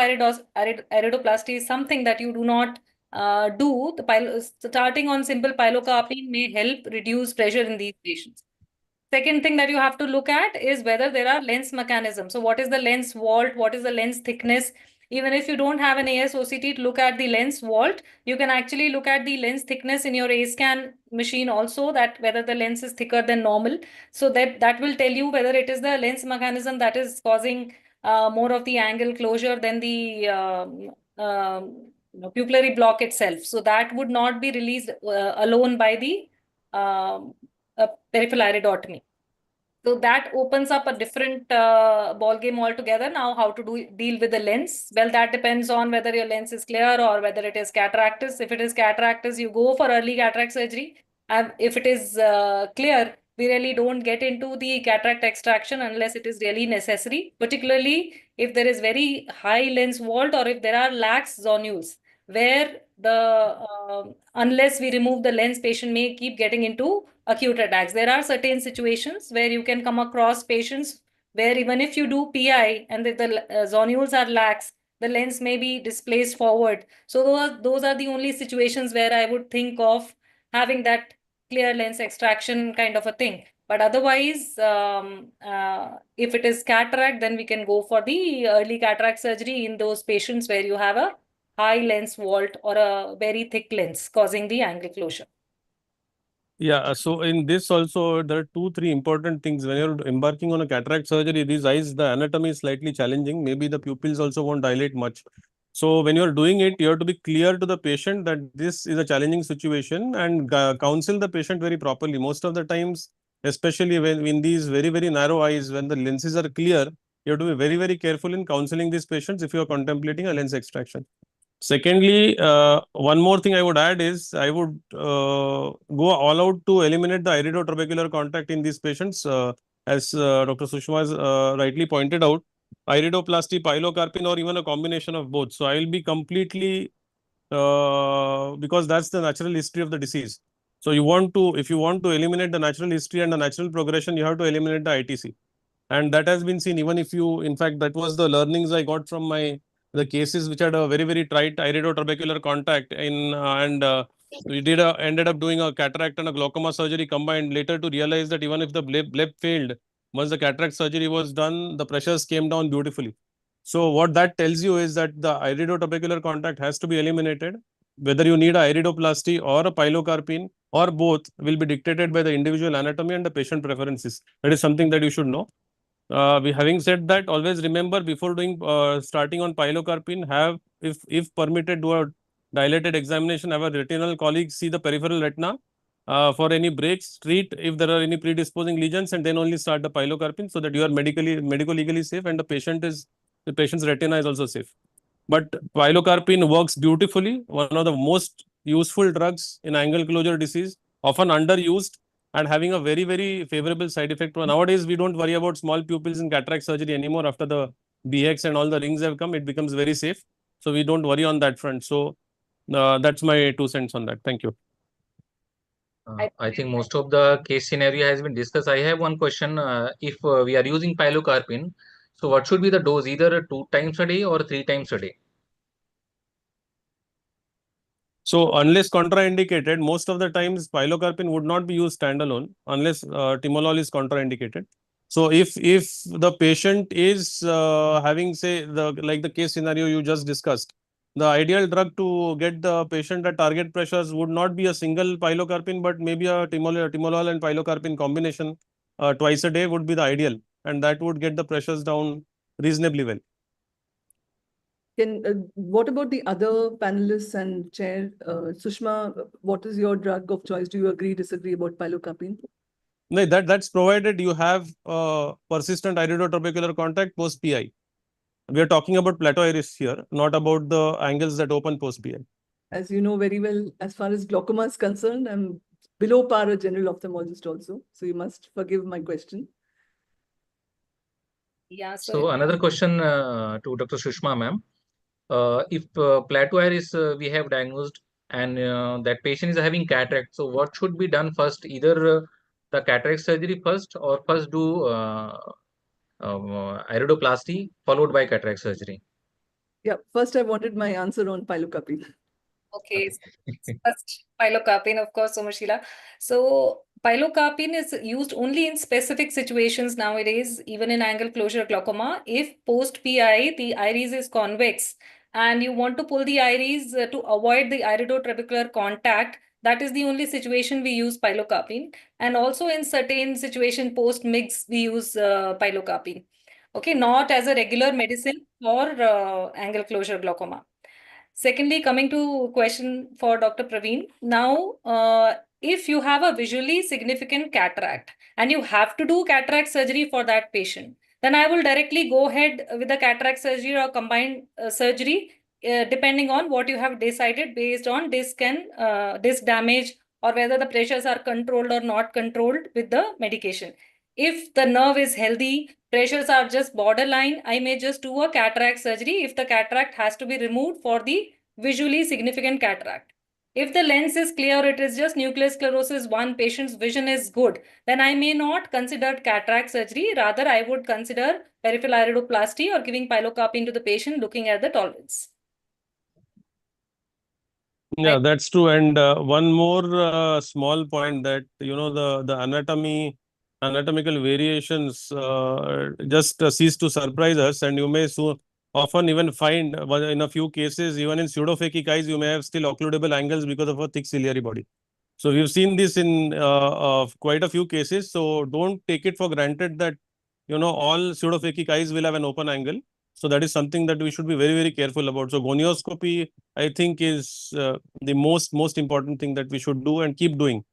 iridoplasty is something that you do not do, starting on simple pilocarpine may help reduce pressure in these patients. Second thing that you have to look at is whether there are lens mechanisms. So what is the lens vault? What is the lens thickness? Even if you don't have an AIOSSC to look at the lens vault, you can actually look at the lens thickness in your A-scan machine also, that whether the lens is thicker than normal. So that will tell you whether it is the lens mechanism that is causing more of the angle closure than the pupillary block itself. So that would not be released alone by the peripheral iridotomy. So that opens up a different ball game altogether. Now, how to deal with the lens? Well, that depends on whether your lens is clear or whether it is cataractus. If it is cataractus, you go for early cataract surgery. And if it is clear, we really don't get into the cataract extraction unless it is really necessary, particularly if there is very high lens vault or if there are lax zonules, where unless we remove the lens, patient may keep getting into acute attacks. There are certain situations where you can come across patients where even if you do PI and the zonules are lax, the lens may be displaced forward. So those are the only situations where I would think of having that clear lens extraction kind of a thing. But otherwise, if it is cataract, then we can go for the early cataract surgery in those patients where you have a high lens vault or a very thick lens causing the angle closure. Yeah, so in this also, there are 2-3 important things. When you're embarking on a cataract surgery, these eyes, the anatomy is slightly challenging. Maybe the pupils also won't dilate much. So when you're doing it, you have to be clear to the patient that this is a challenging situation and counsel the patient very properly. Most of the times, especially when in these very, very narrow eyes, when the lenses are clear, you have to be very, very careful in counseling these patients if you are contemplating a lens extraction. Secondly, one more thing I would add is I would go all out to eliminate the iridotrabecular contact in these patients. As Dr. Sushma has rightly pointed out, iridoplasty, pilocarpine, or even a combination of both. So I will be completely, because that's the natural history of the disease. So if you want to eliminate the natural history and the natural progression, you have to eliminate the ITC. And that has been seen, even if you, in fact, that was the learnings I got from the cases which had a very, very tight iridotrabecular contact we ended up doing a cataract and a glaucoma surgery combined later to realize that even if the bleb failed, once the cataract surgery was done, the pressures came down beautifully. So what that tells you is that the iridotrabecular contact has to be eliminated. Whether you need a iridoplasty or a pilocarpine or both will be dictated by the individual anatomy and the patient preferences. That is something that you should know. Having said that, always remember before doing starting on pilocarpine, have if permitted, do a dilated examination. Have a retinal colleague see the peripheral retina for any breaks, treat if there are any predisposing lesions, and then only start the pilocarpine so that you are medico-legally safe and the patient's retina is also safe. But pilocarpine works beautifully. One of the most useful drugs in angle closure disease, often underused. and having a very, very favorable side effect. Nowadays, we don't worry about small pupils in cataract surgery anymore. After the BX and all the rings have come, it becomes very safe. So we don't worry on that front. So that's my 2 cents on that. Thank you. I think most of the case scenario has been discussed. I have one question. If we are using pilocarpine, so what should be the dose? Either 2 times a day or 3 times a day? So unless contraindicated, most of the times pilocarpine would not be used standalone unless timolol is contraindicated. So if the patient is having, say, like the case scenario you just discussed, the ideal drug to get the patient at target pressures would not be a single pilocarpine, but maybe a timolol and pilocarpine combination twice a day would be the ideal, and that would get the pressures down reasonably well. What about the other panelists and chair? Sushma, what is your drug of choice? Do you agree, disagree about pilocarpine? No, that's provided you have persistent iridotrabecular contact post PI. We are talking about plateau iris here, not about the angles that open post PI. As you know very well, as far as glaucoma is concerned, I'm below par a general ophthalmologist also. So you must forgive my question. Yeah. So another question to Dr. Sushma, ma'am. If plateau iris we have diagnosed and that patient is having cataract, so what should be done first? Either the cataract surgery first, or first do iridoplasty followed by cataract surgery? Yeah, first I wanted my answer on pilocarpine. Okay, first pilocarpine, of course, Somashila. So pilocarpine is used only in specific situations nowadays, even in angle closure glaucoma. If post PI the iris is convex and you want to pull the iris to avoid the iridotrabecular contact, that is the only situation we use pilocarpine. And also in certain situation post MIGS we use pilocarpine. Okay, not as a regular medicine for angle closure glaucoma. Secondly, coming to question for Dr. Praveen. Now, if you have a visually significant cataract and you have to do cataract surgery for that patient, then I will directly go ahead with the cataract surgery or combined surgery, depending on what you have decided based on disc and disc damage, or whether the pressures are controlled or not controlled with the medication. If the nerve is healthy, pressures are just borderline, I may just do a cataract surgery if the cataract has to be removed for the visually significant cataract. If the lens is clear, it is just nucleus sclerosis, one patient's vision is good, then I may not consider cataract surgery. Rather, I would consider peripheral iridoplasty or giving pilocarpine to the patient looking at the tolerance. Yeah, that's true. And one more small point that, the anatomical variations just cease to surprise us. And you may so often even find in a few cases, even in pseudophakic eyes, you may have still occludable angles because of a thick ciliary body. So we've seen this in quite a few cases. So don't take it for granted that, all pseudophakic eyes will have an open angle. So that is something that we should be very, very careful about. So gonioscopy, I think, is the most important thing that we should do and keep doing.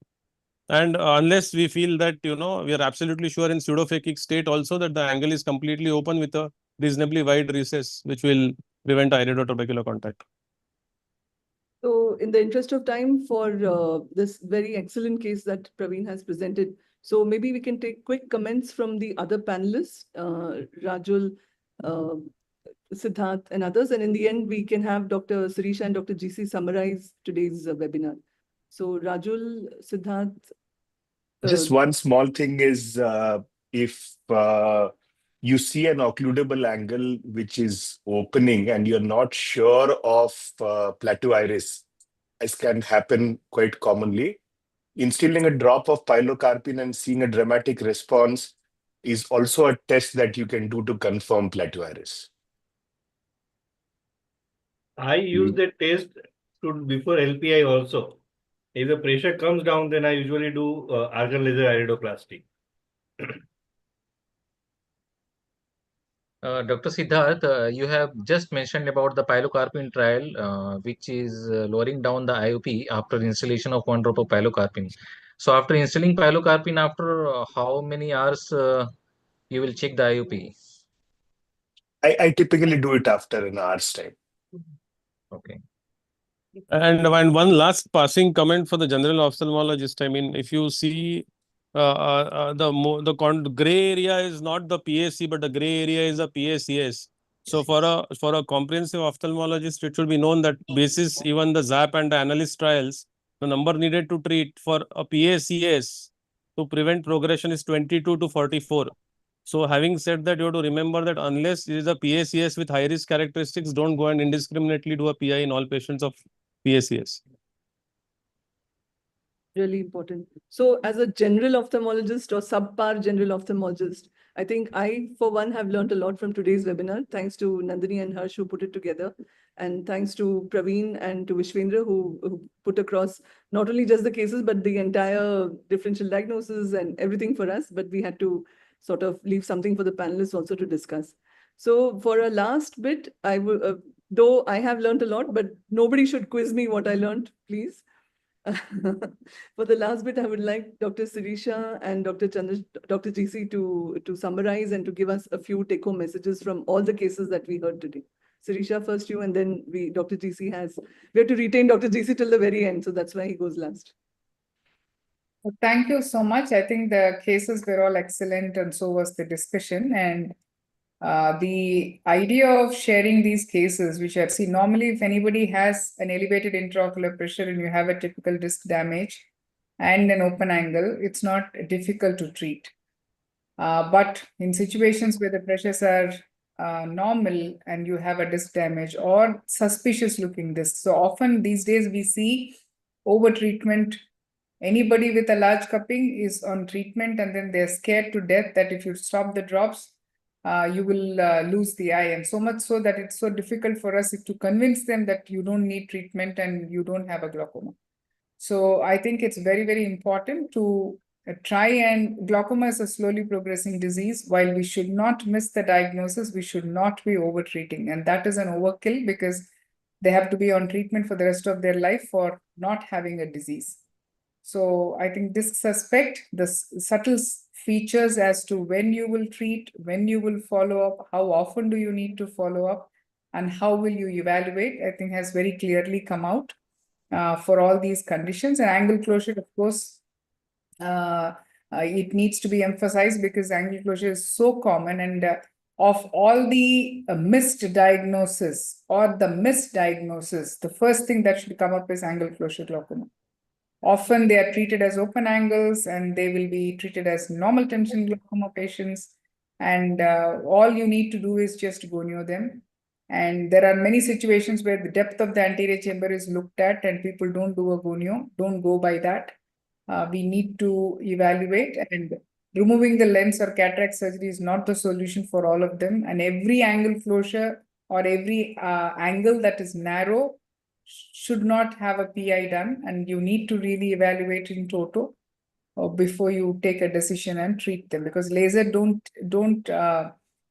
And unless we feel that, we are absolutely sure in pseudophakic state also that the angle is completely open with a reasonably wide recess, which will prevent iridotrabecular contact. So in the interest of time for this very excellent case that Praveen has presented, so maybe we can take quick comments from the other panelists, Rajul, Siddharth and others. And in the end, we can have Dr. Sirisha and Dr. GC summarize today's webinar. So Rajul, Siddharth. Just one small thing is if you see an occludable angle which is opening and you're not sure of plateau iris, as can happen quite commonly, instilling a drop of pilocarpine and seeing a dramatic response is also a test that you can do to confirm plateau iris. I use the test before LPI also. If the pressure comes down, then I usually do argon laser iridoplasty. Dr. Siddharth, you have just mentioned about the pilocarpine trial, which is lowering down the IOP after installation of 1 drop of pilocarpine. So after installing pilocarpine, after how many hours you will check the IOP? I typically do it after an hour's time. Okay. And one last passing comment for the general ophthalmologist. I mean, if you see the gray area is not the PAC, but the gray area is the PACS. So for a comprehensive ophthalmologist, it should be known that basis even the ZAP and the analyst trials, the number needed to treat for a PACS to prevent progression is 22 to 44. So having said that, you have to remember that unless it is a PACS with high risk characteristics, don't go and indiscriminately do a PI in all patients of PACS. Really important. So as a general ophthalmologist or subpar general ophthalmologist, I think I, for one, have learned a lot from today's webinar, thanks to Nandini and Harsh who put it together. And thanks to Praveen and to Vishwendra who put across not only just the cases, but the entire differential diagnosis and everything for us. But we had to sort of leave something for the panelists also to discuss. So for a last bit, I will, though I have learned a lot, but nobody should quiz me what I learned, please. For the last bit, I would like Dr. Sirisha and Dr. GC to summarize and to give us a few take-home messages from all the cases that we heard today. Sirisha, first you, and then Dr. GC we have to retain Dr. GC till the very end, so that's why he goes last. Thank you so much. I think the cases were all excellent, and so was the discussion. And the idea of sharing these cases, which I've seen normally, if anybody has an elevated intraocular pressure and you have a typical disc damage and an open angle, it's not difficult to treat. But in situations where the pressures are normal and you have a disc damage or suspicious looking disc, so often these days we see over treatment. Anybody with a large cupping is on treatment and then they're scared to death that if you stop the drops, you will lose the eye, and so much so that it's so difficult for us to convince them that you don't need treatment and you don't have a glaucoma. So I think it's very, very important to try, and glaucoma is a slowly progressing disease. While we should not miss the diagnosis, we should not be over treating, and that is an overkill because they have to be on treatment for the rest of their life for not having a disease. So I think this suspect, the subtle features as to when you will treat, when you will follow up, how often do you need to follow up, and how will you evaluate, I think has very clearly come out for all these conditions. And angle closure, of course, it needs to be emphasized because angle closure is so common, and of all the missed diagnosis or the misdiagnosis, the first thing that should come up is angle closure glaucoma. Often they are treated as open angles and they will be treated as normal tension glaucoma patients. And all you need to do is just gonio them. And there are many situations where the depth of the anterior chamber is looked at and people don't do a gonio, don't go by that. We need to evaluate, and removing the lens or cataract surgery is not the solution for all of them. And every angle closure or every angle that is narrow should not have a PI done, and you need to really evaluate in toto before you take a decision and treat them, because laser don't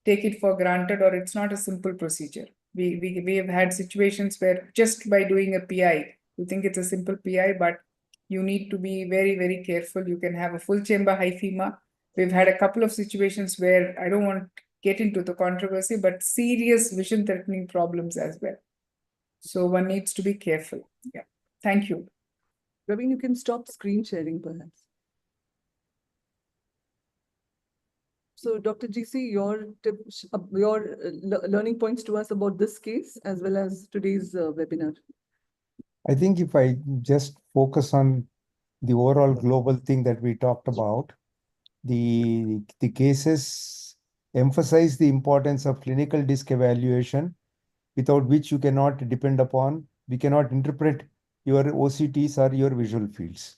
take it for granted, or it's not a simple procedure. We have had situations where just by doing a PI, you think it's a simple PI, but you need to be very, very careful. You can have a full chamber hyphema. We've had a couple of situations where I don't want to get into the controversy, but serious vision threatening problems as well. So one needs to be careful. Yeah. Thank you. Praveen, you can stop screen sharing perhaps. So Dr. GC, your tips, your learning points to us about this case as well as today's webinar. I think if I just focus on the overall global thing that we talked about, the cases emphasize the importance of clinical disc evaluation, without which you cannot depend upon, we cannot interpret your OCTs or your visual fields.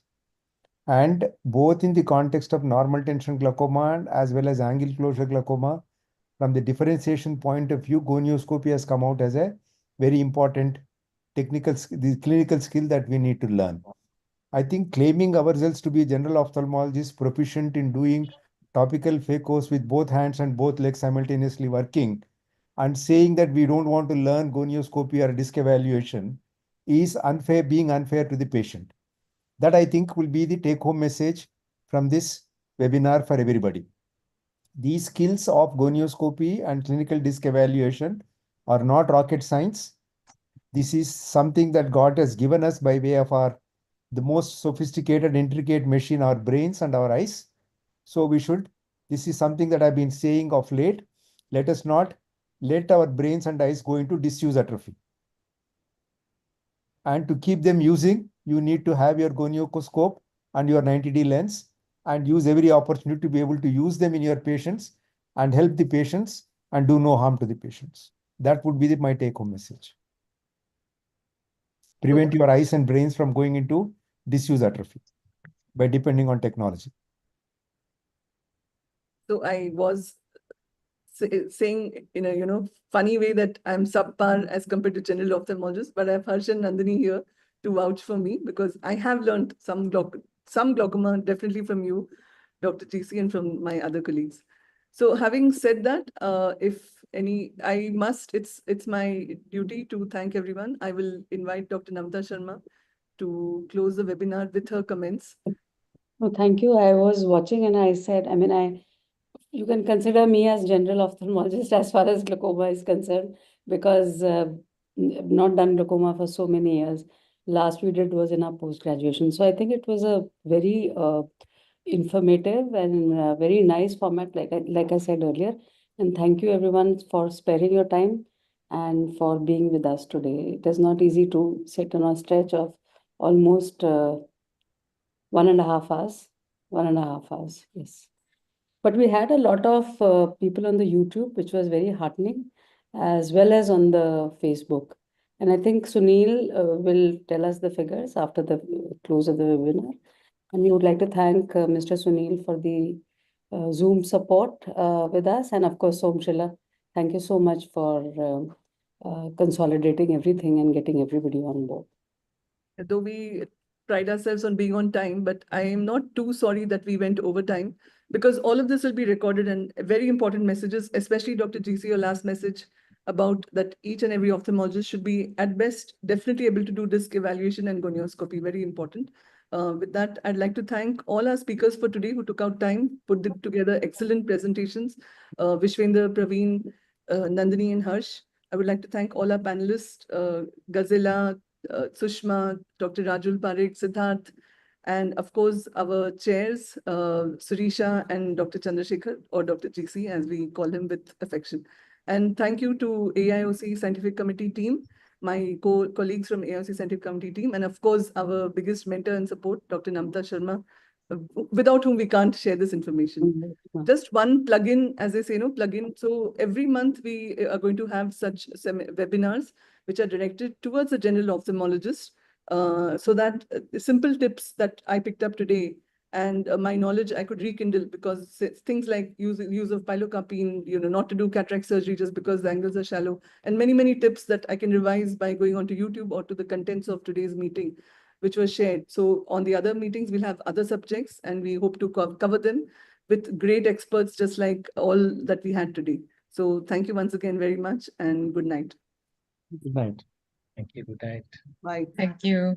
And both in the context of normal tension glaucoma and as well as angle closure glaucoma, from the differentiation point of view, gonioscopy has come out as a very important the clinical skill that we need to learn. I think claiming ourselves to be general ophthalmologists proficient in doing topical phaco's with both hands and both legs simultaneously working, and saying that we don't want to learn gonioscopy or disc evaluation is unfair, being unfair to the patient. That I think will be the take-home message from this webinar for everybody. These skills of gonioscopy and clinical disc evaluation are not rocket science. This is something that God has given us by way of the most sophisticated, intricate machine, our brains and our eyes. So this is something that I've been saying of late. Let us not let our brains and eyes go into disuse atrophy. And to keep them using, you need to have your gonioscope and your 90D lens and use every opportunity to be able to use them in your patients and help the patients and do no harm to the patients. That would be my take-home message. Prevent your eyes and brains from going into disuse atrophy by depending on technology. So I was saying in a funny way that I'm subpar as compared to general ophthalmologists, but I have Harsh and Nandini here to vouch for me because I have learned some glaucoma definitely from you, Dr. GC, and from my other colleagues. So having said that, it's my duty to thank everyone. I will invite Dr. Namta Sharma to close the webinar with her comments. No, thank you. I was watching and I said, you can consider me as general ophthalmologist as far as glaucoma is concerned, because I've not done glaucoma for so many years. Last we did was in our post-graduation. So I think it was a very informative and very nice format, like I said earlier. And thank you everyone for sparing your time and for being with us today. It is not easy to sit on a stretch of almost 1.5 hours. 1.5 hours, yes. But we had a lot of people on the YouTube, which was very heartening, as well as on the Facebook. And I think Sunil will tell us the figures after the close of the webinar. And we would like to thank Mr. Sunil for the Zoom support with us. And of course, Somshila, thank you so much for consolidating everything and getting everybody on board. Though we pride ourselves on being on time, but I am not too sorry that we went over time, because all of this will be recorded, and very important messages, especially Dr. GC, your last message about that each and every ophthalmologist should be at best definitely able to do disc evaluation and gonioscopy, very important. With that, I'd like to thank all our speakers for today who took out time, put together excellent presentations. Vishwendra, Praveen, Nandini and Harsh. I would like to thank all our panelists, Gazela, Sushma, Dr. Rajul Parekh, Siddharth, and of course our chairs, Surisha and Dr. Chandrasekhar, or Dr. GC as we call him with affection. And thank you to AIOSSC Scientific Committee team, my colleagues from AIOSSC Scientific Committee team, and of course our biggest mentor and support, Dr. Namta Sharma, without whom we can't share this information. Just one plugin, as I say, plugin. So every month we are going to have such webinars which are directed towards a general ophthalmologist, so that simple tips that I picked up today and my knowledge I could rekindle, because things like use of pilocarpine, not to do cataract surgery just because the angles are shallow, and many tips that I can revise by going onto YouTube or to the contents of today's meeting, which was shared. So on the other meetings, we'll have other subjects, and we hope to cover them with great experts, just like all that we had today. So thank you once again very much, and good night. Good night. Thank you. Good night. Bye. Thank you.